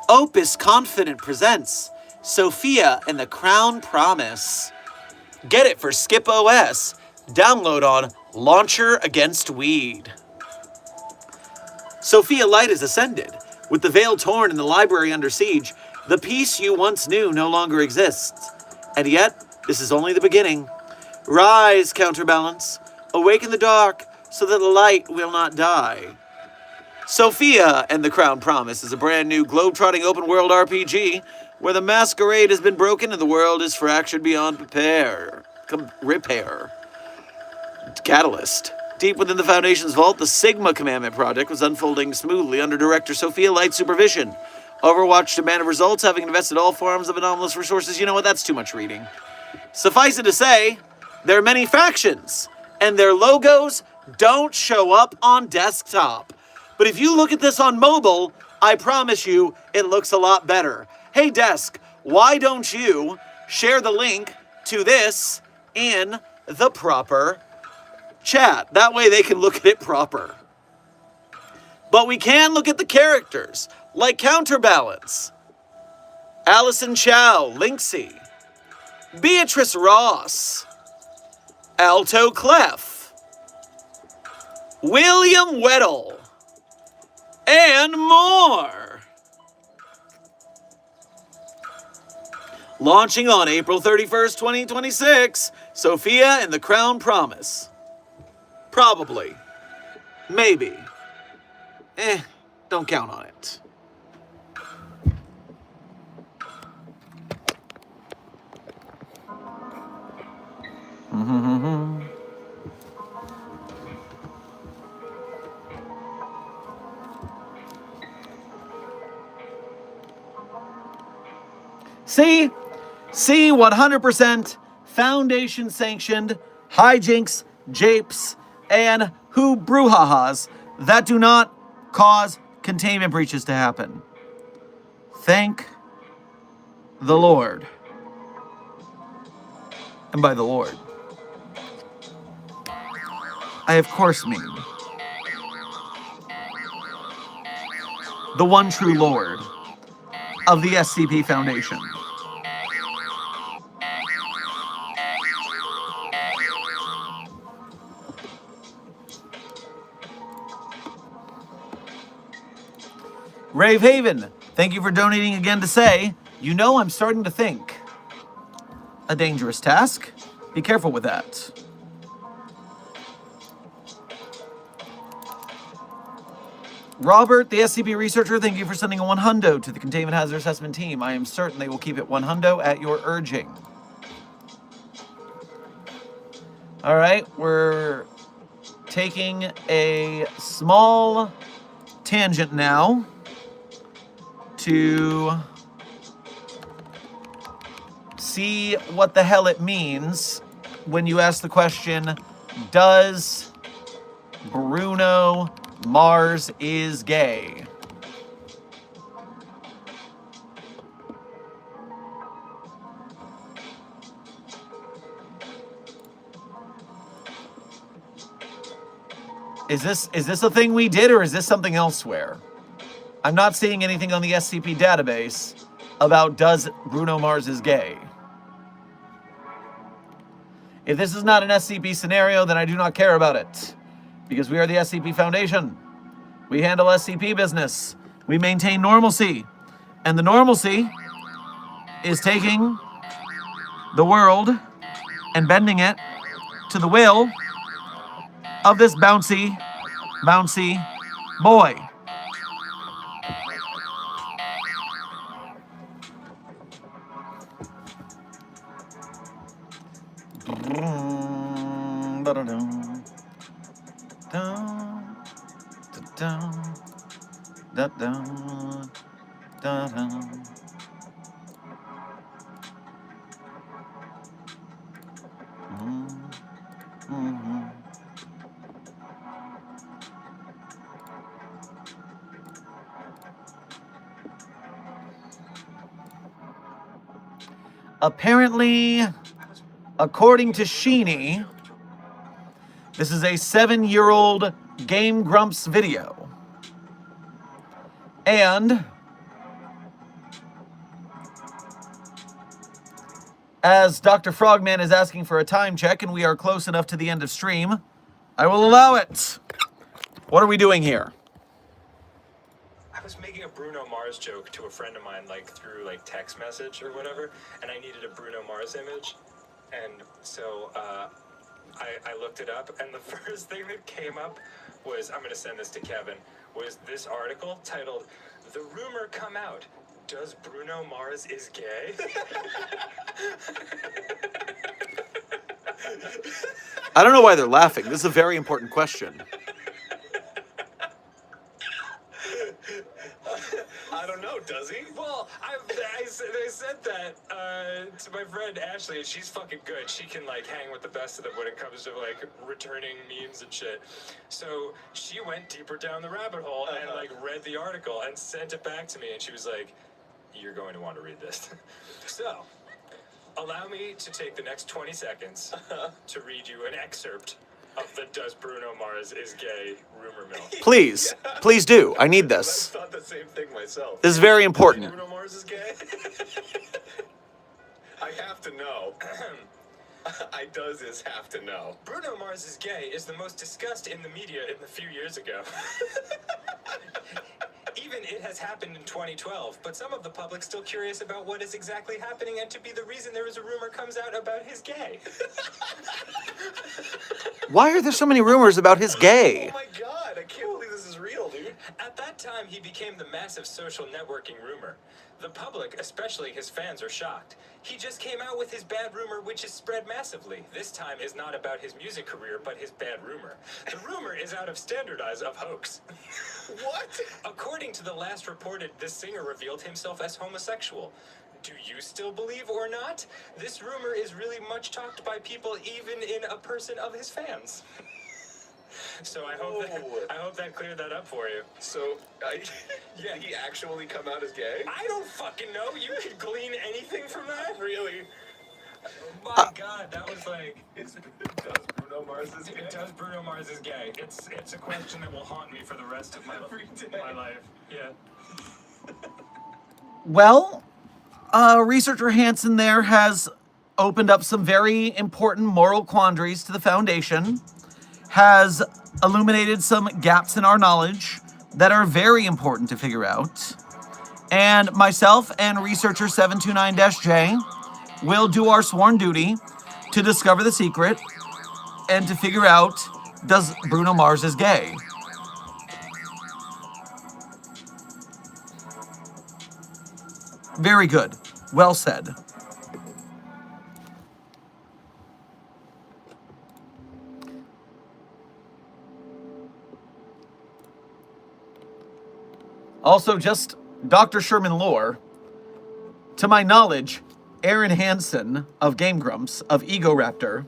Opus Confident presents Sophia and the Crown Promise. Get it for Skip OS. Download on Launcher Against Weed. Sophia Light is ascended. With the veil torn and the library under siege, the peace you once knew no longer exists. And yet, this is only the beginning. Rise, Counterbalance. Awaken the dark so that the light will not die. Sophia and the Crown Promise is a brand new globe-trotting open-world RPG where the masquerade has been broken and the world is fractured beyond repair. Catalyst. Deep within the Foundation's vault, the Sigma Commandment Project was unfolding smoothly under Director Sophia Light's supervision. Overwatch demanded results, having invested all forms of anomalous resources. You know what? That's too much reading. Suffice it to say, there are many factions, and their logos don't show up on desktop. But if you look at this on mobile, I promise you it looks a lot better. Hey, Desk, why don't you share the link to this in the proper chat? That way they can look at it proper. But we can look at the characters, like Counterbalance, Allison Chow, Linksy, Beatrice Ross, Alto Clef, William Weddle, and more. Launching on April 31st, 2026, Sophia and the Crown Promise. Probably. Maybe. Don't count on it. See, C, 100% foundation sanctioned hijinks, japes, and brouhahas that do not cause containment breaches to happen. Thank the Lord. And by the Lord, I of course mean the one true Lord of the SCP Foundation. Rave Haven, thank you for donating again to say, you know I'm starting to think. A dangerous task. Be careful with that. Robert, the SCP researcher, thank you for sending a $100 to the Containment Hazard Assessment team. I am certain they will keep it $100 at your urging. All right, we're taking a small tangent now to see what the hell it means when you ask the question, does Bruno Mars is gay? Is this a thing we did, or is this something elsewhere? I'm not seeing anything on the SCP database about does Bruno Mars is gay. If this is not an SCP scenario, then I do not care about it. Because we are the SCP Foundation. We handle SCP business. We maintain normalcy. And the normalcy is taking the world and bending it to the will of this bouncy boy. Apparently, according to Sheeny, this is a 7-year-old Game Grumps video. And as Dr. Frogman is asking for a time check and we are close enough to the end of stream, I will allow it. What are we doing here? I was making a Bruno Mars joke to a friend of mine, through text message or whatever, and I needed a Bruno Mars image, and so I looked it up, and the first thing that came up was, I'm going to send this to Kevin, was this article titled, "The Rumor Come Out, Does Bruno Mars is Gay?" I don't know why they're laughing. This is a very important question. I don't know, does he? Well, I said that to my friend Ashley, and she's fucking good. She can hang with the best of them when it comes to returning memes and shit. So she went deeper down the rabbit hole and read the article and sent it back to me, and she was like, "You're going to want to read this." So allow me to take the next 20 seconds to read you an excerpt of the "Does Bruno Mars is Gay" rumor mill. Please, please do. I need this. I thought the same thing myself. This is very important. Bruno Mars is gay? I have to know. I have to know. Bruno Mars is gay is the most discussed in the media in the few years ago. Even it has happened in 2012, but some of the public still curious about what is exactly happening and to be the reason there is a rumor comes out about his gay. Why are there so many rumors about his gay? Oh my god, I can't believe this is real, dude. At that time, he became the massive social networking rumor. The public, especially his fans, are shocked. He just came out with his bad rumor, which is spread massively. This time is not about his music career, but his bad rumor. The rumor is out of standardize of hoax. What? According to the last reported, this singer revealed himself as homosexual. Do you still believe or not? This rumor is really much talked by people, even in a person of his fans. So I hope that cleared that up for you. So, yeah, he actually come out as gay? I don't fucking know. You could glean anything from that? Really? Oh my God, that was like. Does Bruno Mars is gay? Does Bruno Mars is gay? It's a question that will haunt me for the rest of my life. Yeah. Well, researcher Hansen there has opened up some very important moral quandaries to the Foundation, has illuminated some gaps in our knowledge that are very important to figure out. And myself and researcher 729-J will do our sworn duty to discover the secret and to figure out, does Bruno Mars is gay? Very good. Well said. Also, just Dr. Sherman lore. To my knowledge, Aaron Hansen of Game Grumps, of Ego Raptor,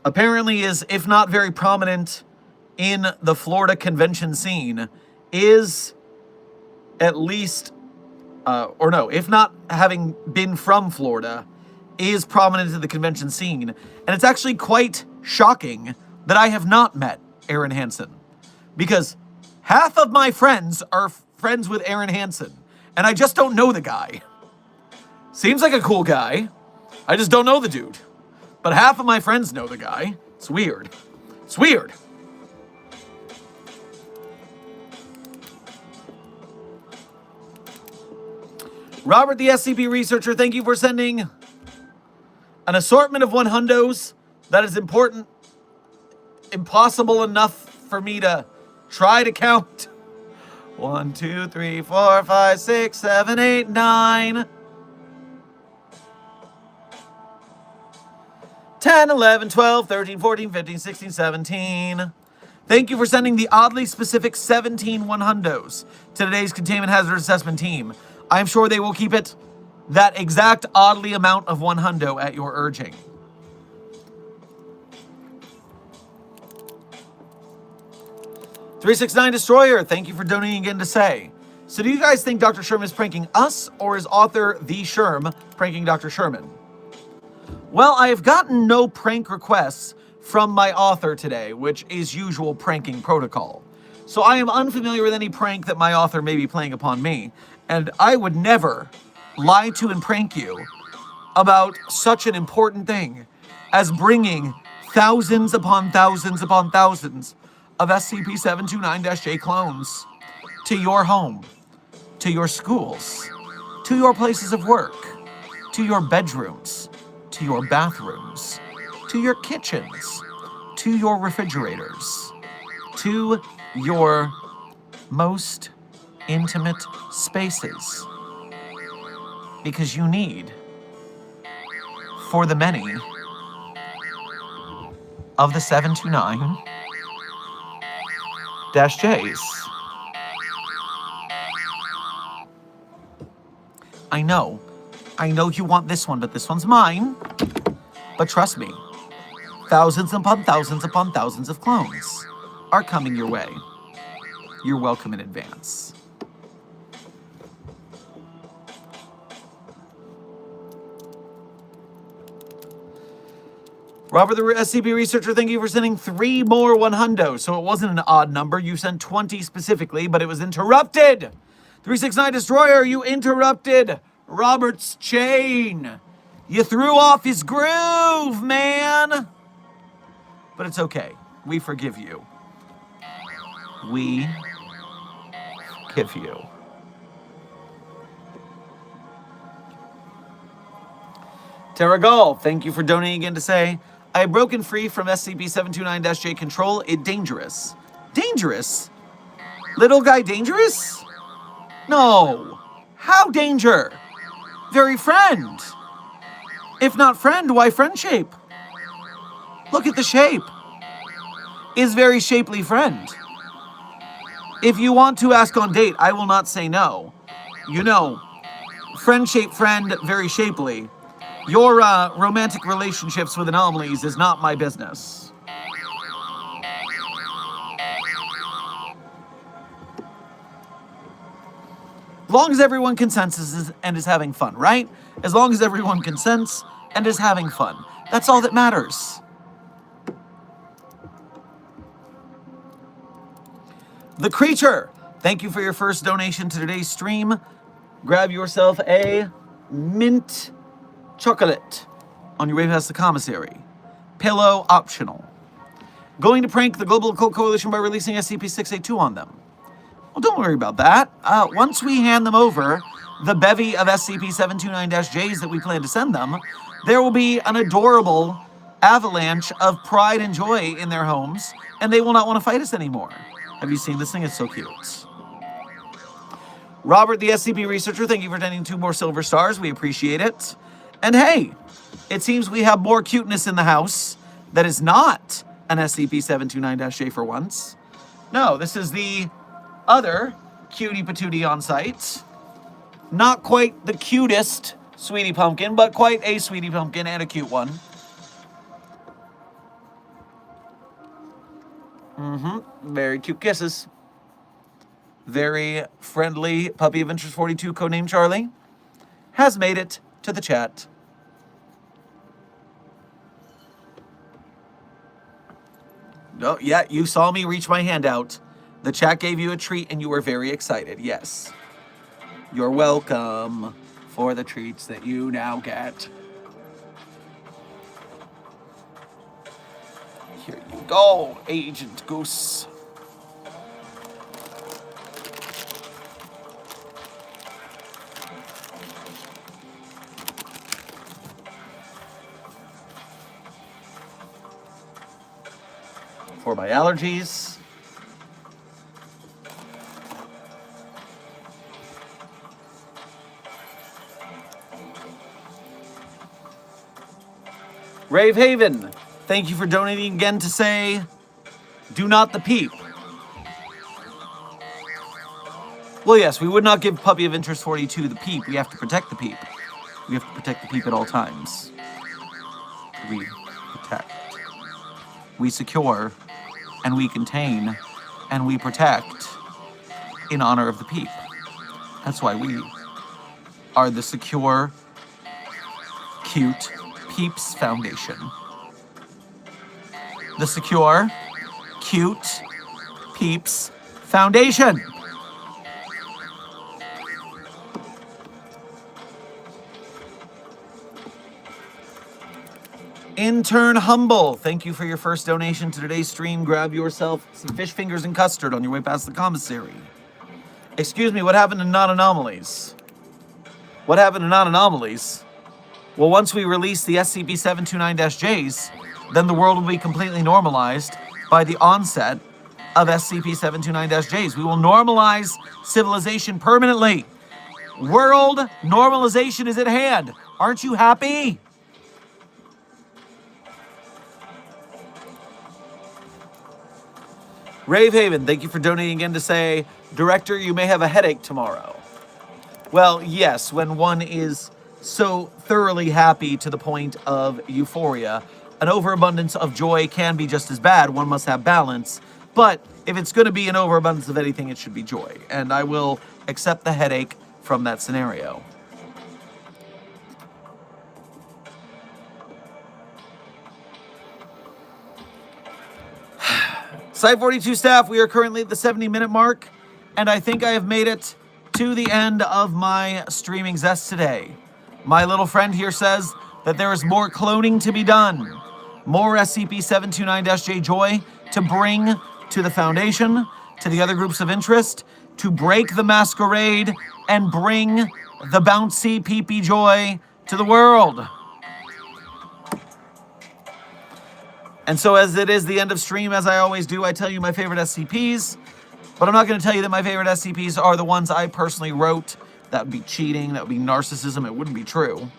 apparently is, if not very prominent in the Florida convention scene, is at least, if not having been from Florida, is prominent in the convention scene. And it's actually quite shocking that I have not met Aaron Hansen, because half of my friends are friends with Aaron Hansen, and I just don't know the guy. Seems like a cool guy. I just don't know the dude. But half of my friends know the guy. It's weird. It's weird. Robert, the SCP researcher, thank you for sending an assortment of 100s that is important, impossible enough for me to try to count. 1, 2, 3, 4, 5, 6, 7, 8, 9. 10, 11, 12, 13, 14, 15, 16, 17. Thank you for sending the oddly specific 17 100s to today's Containment Hazard Assessment team. I'm sure they will keep it that exact oddly amount of 100 at your urging. $369 Destroyer, thank you for donating again to say. So do you guys think Dr. Sherman is pranking us, or is author The Sherm pranking Dr. Sherman? Well, I have gotten no prank requests from my author today, which is usual pranking protocol. So I am unfamiliar with any prank that my author may be playing upon me, and I would never lie to and prank you about such an important thing as bringing thousands upon thousands upon thousands of SCP-729-J clones to your home, to your schools, to your places of work, to your bedrooms, to your bathrooms, to your kitchens, to your refrigerators, to your most intimate spaces. Because you need, for the many of the 729-Js. I know you want this one, but this one's mine. But trust me, thousands upon thousands upon thousands of clones are coming your way. You're welcome in advance. Robert the SCP researcher, thank you for sending 3 more 100s. So it wasn't an odd number. You sent 20 specifically, but it was interrupted. 369 Destroyer, you interrupted Robert's chain. You threw off his groove, man. But it's okay. We forgive you. We forgive you. Terragal, thank you for donating again to say, I have broken free from SCP-729-J control. It dangerous. Dangerous? Little guy dangerous? No. How danger? Very friend. If not friend, why friend shape? Look at the shape. Is very shapely friend. If you want to ask on date, I will not say no. You know, friend-shaped friend, very shapely. Your romantic relationships with anomalies is not my business. As long as everyone consents and is having fun, right? As long as everyone consents and is having fun. That's all that matters. The Creature, thank you for your first donation to today's stream. Grab yourself a mint chocolate on your way past the commissary. Pillow optional. Going to prank the Global Occult Coalition by releasing SCP-682 on them. Well, don't worry about that. Once we hand them over the bevy of SCP-729-Js that we plan to send them, there will be an adorable avalanche of pride and joy in their homes, and they will not want to fight us anymore. Have you seen this thing? It's so cute. Robert, the SCP researcher, thank you for sending 2 more silver stars. We appreciate it. And hey, it seems we have more cuteness in the house that is not an SCP-729-J for once. No, this is the other cutie patootie on site. Not quite the cutest sweetie pumpkin, but quite a sweetie pumpkin and a cute one. Very cute kisses. Very friendly puppy of interest 42, codenamed Charlie, has made it to the chat. Oh, yeah, you saw me reach my hand out. The chat gave you a treat and you were very excited. Yes. You're welcome for the treats that you now get. Here you go, Agent Goose. For my allergies. Rave Haven, thank you for donating again to say, do not the peep. Well, yes, we would not give Puppy of Interest 42 the peep. We have to protect the peep. We have to protect the peep at all times. We protect. We secure, and we contain, and we protect in honor of the peep. That's why we are the Secure, Cute Peeps Foundation. The Secure, Cute Peeps Foundation. Intern Humble, thank you for your first donation to today's stream. Grab yourself some fish fingers and custard on your way past the commissary. Excuse me, what happened to non-anomalies? What happened to non-anomalies? Well, once we release the SCP-729-Js, then the world will be completely normalized by the onset of SCP-729-Js. We will normalize civilization permanently. World normalization is at hand. Aren't you happy? Rave Haven, thank you for donating again to say, Director, you may have a headache tomorrow. Well, yes, when one is so thoroughly happy to the point of euphoria, an overabundance of joy can be just as bad. One must have balance. But if it's going to be an overabundance of anything, it should be joy. And I will accept the headache from that scenario. Site 42 staff, we are currently at the 70-minute mark, and I think I have made it to the end of my streaming zest today. My little friend here says that there is more cloning to be done, more SCP-729-J joy to bring to the Foundation, to the other groups of interest, to break the masquerade and bring the bouncy pee-pee joy to the world. And so as it is the end of stream, as I always do, I tell you my favorite SCPs, but I'm not going to tell you that my favorite SCPs are the ones I personally wrote. That would be cheating, that would be narcissism, it wouldn't be true.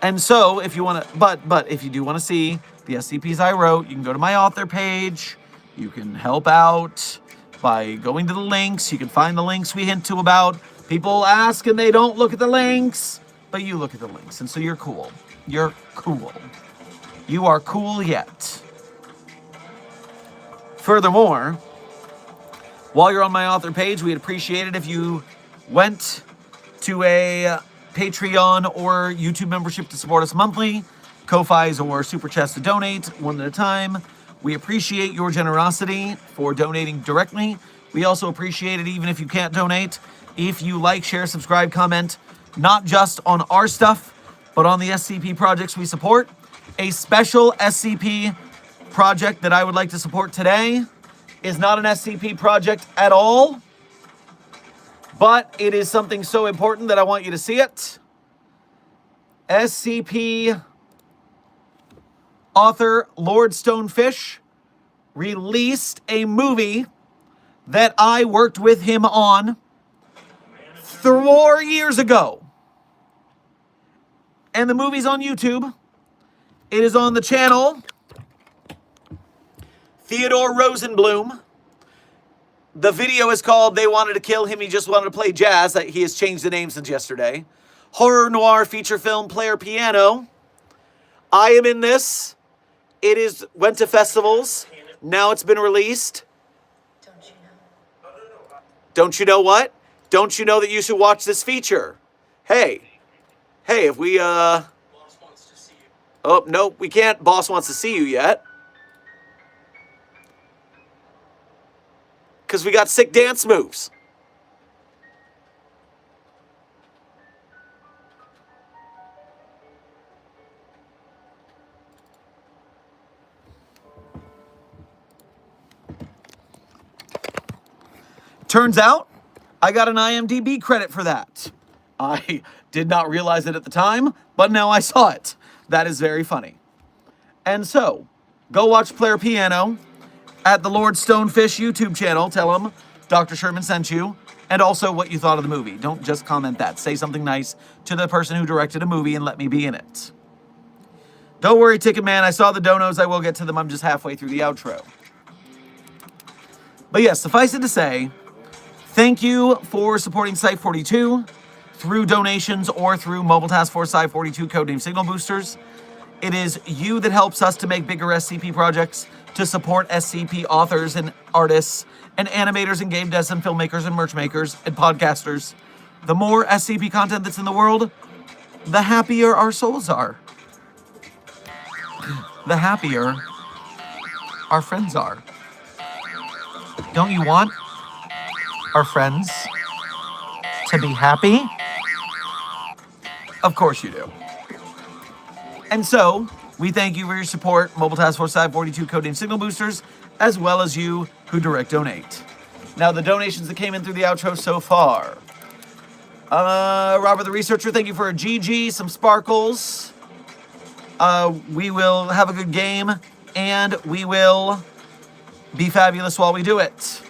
And so, if you want to, but if you do want to see the SCPs I wrote, you can go to my author page, you can help out by going to the links, you can find the links we hint to about People ask and they don't look at the links, but you look at the links, and so you're cool. You're cool. You are cool yet. Furthermore, while you're on my author page, we'd appreciate it if you went to a Patreon or YouTube membership to support us monthly, Ko-Fis or Super Chats to donate one at a time. We appreciate your generosity for donating directly. We also appreciate it even if you can't donate. If you like, share, subscribe, comment, not just on our stuff, but on the SCP projects we support. A special SCP project that I would like to support today is not an SCP project at all, but it is something so important that I want you to see it. SCP author Lord Stonefish released a movie that I worked with him on 4 years ago. And the movie's on YouTube. It is on the channel Theodore Rosenblum. The video is called They Wanted to Kill Him, He Just Wanted to Play Jazz. He has changed the name since yesterday. Horror noir feature film Player Piano. I am in this. It went to festivals. Now it's been released. Don't you know? Don't you know what? Don't you know that you should watch this feature? Hey, if we, Boss wants to see you. Oh, no, we can't. Boss wants to see you yet. Because we got sick dance moves. Turns out, I got an IMDb credit for that. I did not realize it at the time, but now I saw it. That is very funny. And so, go watch Player Piano at the Lord Stonefish YouTube channel. Tell him Dr. Sherman sent you, and also what you thought of the movie. Don't just comment that. Say something nice to the person who directed a movie and let me be in it. Don't worry, Ticket Man. I saw the donos. I will get to them. I'm just halfway through the outro. But yes, suffice it to say, thank you for supporting Site42 through donations or through Mobile Task Force Site42 codename Signal Boosters. It is you that helps us to make bigger SCP projects, to support SCP authors and artists and animators and game devs and filmmakers and merch makers and podcasters. The more SCP content that's in the world, the happier our souls are. The happier our friends are. Don't you want our friends to be happy? Of course you do. And so, we thank you for your support, Mobile Task Force Site42 codename Signal Boosters, as well as you who direct donate. Now, the donations that came in through the outro so far. Robert the Researcher, thank you for a GG, some sparkles. We will have a good game, and we will be fabulous while we do it.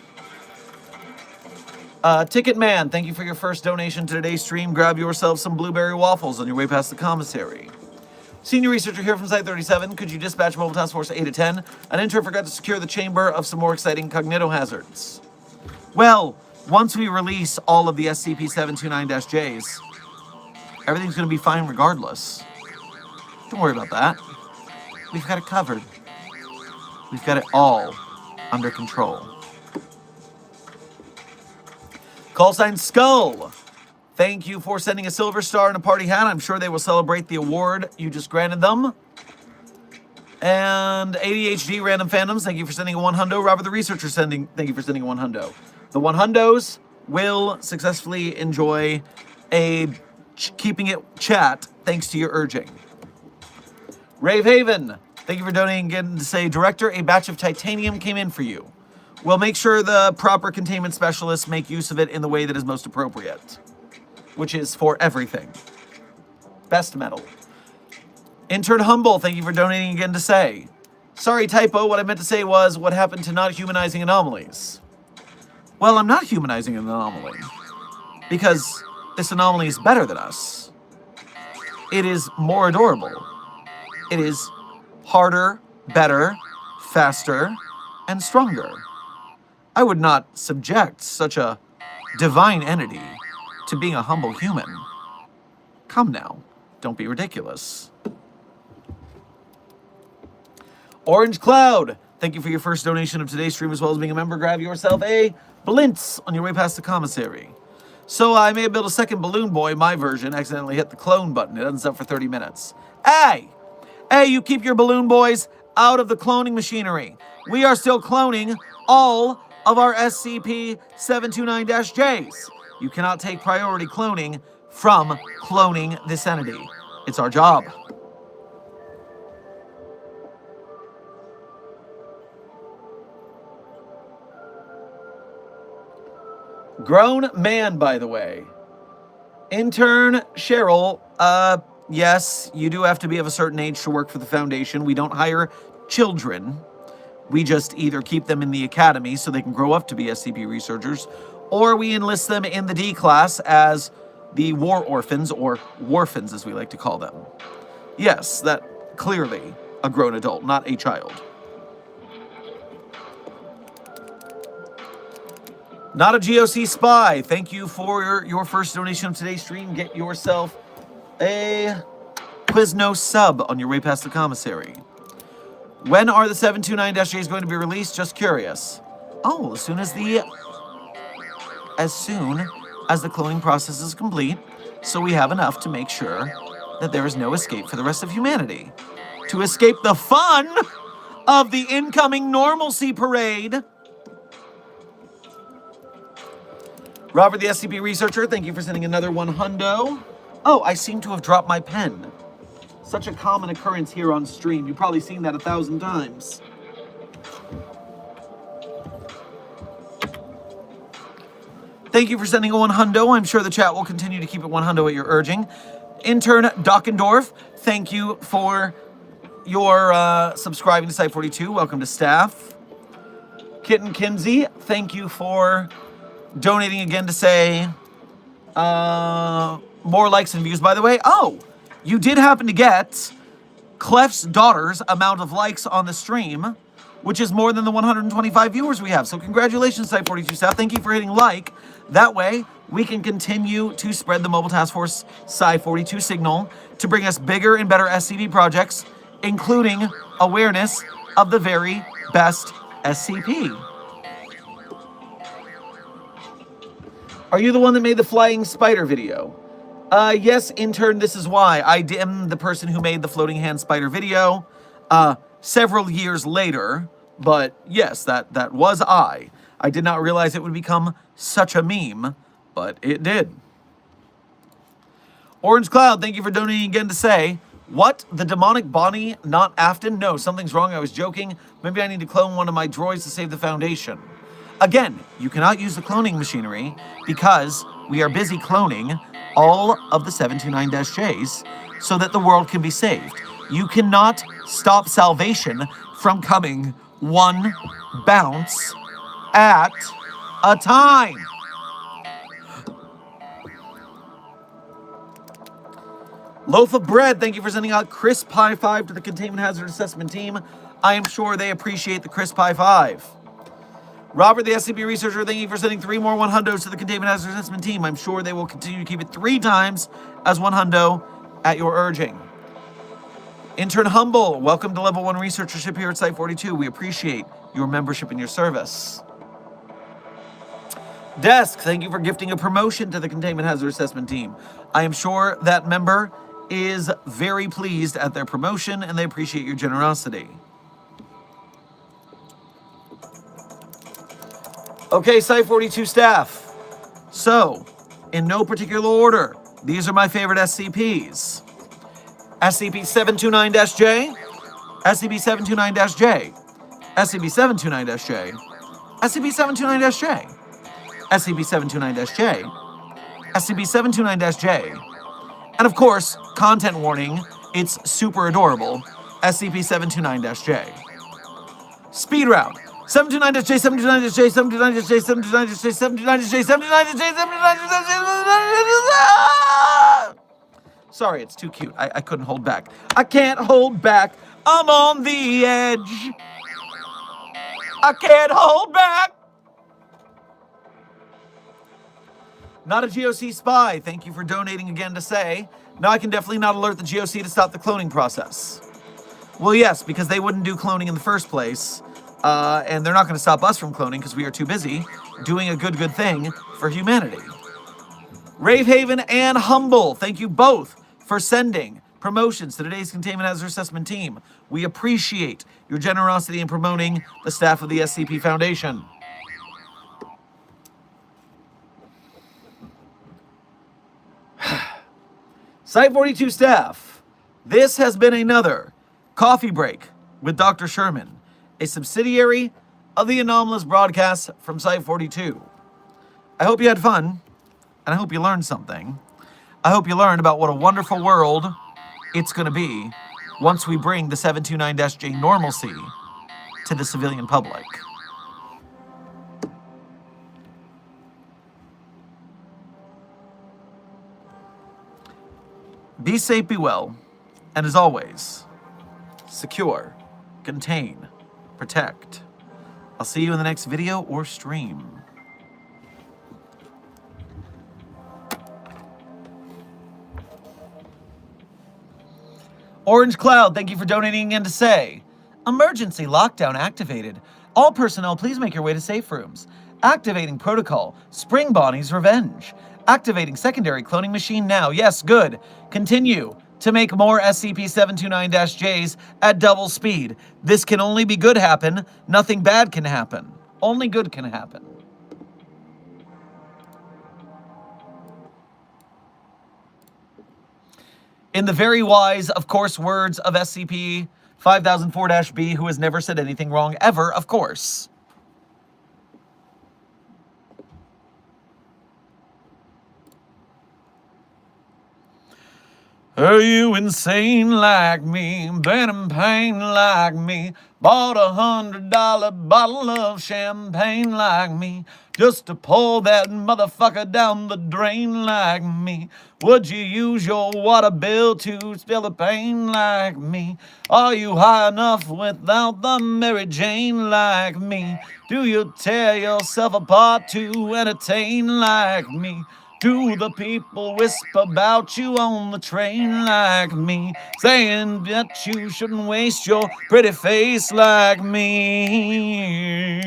Ticket Man, thank you for your first donation to today's stream. Grab yourself some blueberry waffles on your way past the commissary. Senior Researcher here from Site37. Could you dispatch Mobile Task Force 8 to 10? An intern forgot to secure the chamber of some more exciting cognitohazards. Well, once we release all of the SCP-729-Js, everything's going to be fine regardless. Don't worry about that. We've got it covered. We've got it all under control. Callsign Skull. Thank you for sending a silver star and a party hat. I'm sure they will celebrate the award you just granted them. And ADHD Random Fandoms, thank you for sending a 100. Robert the Researcher, thank you for sending a 100. The 100s will successfully enjoy a Keeping It chat thanks to your urging. Rave Haven, thank you for donating again to say, Director, a batch of titanium came in for you. We'll make sure the proper containment specialists make use of it in the way that is most appropriate, which is for everything. Best metal. Intern Humble, thank you for donating again to say, sorry, typo, what I meant to say was, what happened to not humanizing anomalies? Well, I'm not humanizing an anomaly, because this anomaly is better than us. It is more adorable. It is harder, better, faster, and stronger. I would not subject such a divine entity to being a humble human. Come now, don't be ridiculous. Orange Cloud, thank you for your first donation of today's stream, as well as being a member. Grab yourself a Blintz on your way past the commissary. So I may have built a second Balloon Boy, my version, accidentally hit the clone button. It doesn't set for 30 minutes. Hey, you keep your Balloon Boys out of the cloning machinery. We are still cloning all of our SCP-729-Js. You cannot take priority cloning from cloning this entity. It's our job. Grown man, by the way. Intern Cheryl, yes, you do have to be of a certain age to work for the Foundation. We don't hire children. We just either keep them in the academy so they can grow up to be SCP researchers, or we enlist them in the D class as the war orphans, or warphans as we like to call them. Yes, that clearly a grown adult, not a child. Not a GOC spy. Thank you for your first donation of today's stream. Get yourself a Quizno sub on your way past the commissary. When are the 729-Js going to be released? Just curious. Oh, as soon as the cloning process is complete, so we have enough to make sure that there is no escape for the rest of humanity. To escape the fun of the incoming normalcy parade. Robert, the SCP researcher, thank you for sending another $100. Oh, I seem to have dropped my pen. Such a common occurrence here on stream. You've probably seen that 1,000 times. Thank you for sending a $100. I'm sure the chat will continue to keep it $100 at your urging. Intern Dockendorf, thank you for your subscribing to Site 42. Welcome to staff. Kitten Kinsey, thank you for donating again to say more likes and views, by the way. Oh, you did happen to get Clef's daughter's amount of likes on the stream, which is more than the 125 viewers we have. So congratulations, Site 42 staff. Thank you for hitting like. That way, we can continue to spread the Mobile Task Force Site 42 signal to bring us bigger and better SCP projects, including awareness of the very best SCP. Are you the one that made the flying spider video? Yes, intern, this is why. I am the person who made the floating hand spider video several years later, but yes, that was I. I did not realize it would become such a meme, but it did. Orange Cloud, thank you for donating again to say, what? The demonic Bonnie, not Afton? No, something's wrong, I was joking. Maybe I need to clone one of my droids to save the Foundation. Again, you cannot use the cloning machinery because we are busy cloning all of the 729-Js so that the world can be saved. You cannot stop salvation from coming one bounce at a time. Loaf of Bread, thank you for sending out crisp high five to the Containment Hazard Assessment team. I am sure they appreciate the crisp high five. Robert, the SCP researcher, thank you for sending 3 more 100s to the Containment Hazard Assessment team. I'm sure they will continue to keep it 3 times as 100 at your urging. Intern Humble, welcome to Level 1 Researchership here at Site 42. We appreciate your membership and your service. Desk, thank you for gifting a promotion to the Containment Hazard Assessment team. I am sure that member is very pleased at their promotion and they appreciate your generosity. Okay, Site 42 staff. So, in no particular order, these are my favorite SCPs. SCP-729-J, SCP-729-J, SCP-729-J, SCP-729-J, SCP-729-J, SCP-729-J, and of course, content warning, it's super adorable, SCP-729-J. Speed round. 729-J, 729-J, 729-J, 729-J, 729-J, 729-J, 729-J. Sorry, it's too cute. I couldn't hold back. I can't hold back. I'm on the edge. I can't hold back. Not a GOC spy. Thank you for donating again to say. Now I can definitely not alert the GOC to stop the cloning process. Well, yes, because they wouldn't do cloning in the first place. And they're not going to stop us from cloning because we are too busy doing a good thing for humanity. Ravehaven and Humble, thank you both for sending promotions to today's Containment Hazard Assessment team. We appreciate your generosity in promoting the staff of the SCP Foundation. Site 42 staff, this has been another Coffee Break with Dr. Sherman, a subsidiary of the anomalous broadcasts from Site 42. I hope you had fun, and I hope you learned something. I hope you learned about what a wonderful world it's going to be once we bring the 729-J normalcy to the civilian public. Be safe, be well, and as always, secure, contain, protect. I'll see you in the next video or stream. Orange Cloud, thank you for donating again to say, emergency lockdown activated. All personnel, please make your way to safe rooms. Activating protocol, Spring Bonnie's revenge. Activating secondary cloning machine now. Yes, good. Continue to make more SCP-729-Js at double speed. This can only be good happen. Nothing bad can happen. Only good can happen. In the very wise, of course, words of SCP-5004-B, who has never said anything wrong ever, of course. Are you insane like me, been in pain like me, bought $100 bottle of champagne like me, just to pull that motherfucker down the drain like me? Would you use your water bill to spill the pain like me? Are you high enough without the Mary Jane like me? Do you tear yourself apart to entertain like me? Do the people whisper about you on the train like me, saying that you shouldn't waste your pretty face like me?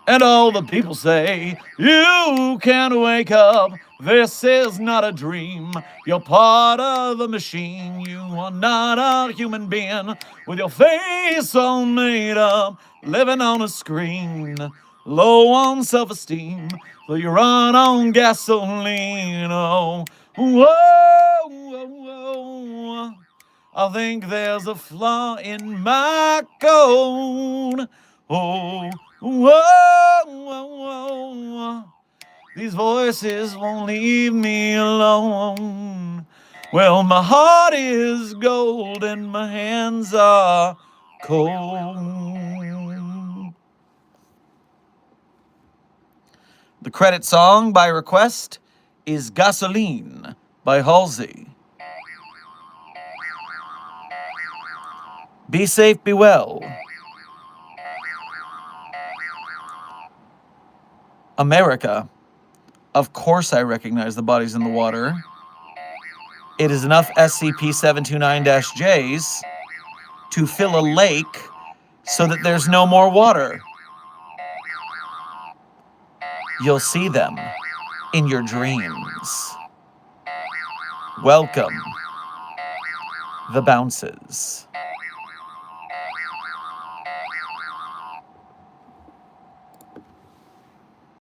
And all the people say, you can't wake up, this is not a dream. You're part of the machine, you are not a human being, with your face all made up, living on a screen, low on self-esteem, so you run on gasoline. Oh, whoa, whoa, whoa. I think there's a flaw in my code. Oh, whoa, whoa, whoa. These voices won't leave me alone. Well, my heart is gold and my hands are cold. The credit song by request is Gasoline by Halsey. Be safe, be well. America. Of course I recognize the bodies in the water. It is enough SCP-729-Js to fill a lake so that there's no more water. You'll see them in your dreams. Welcome, the bounces.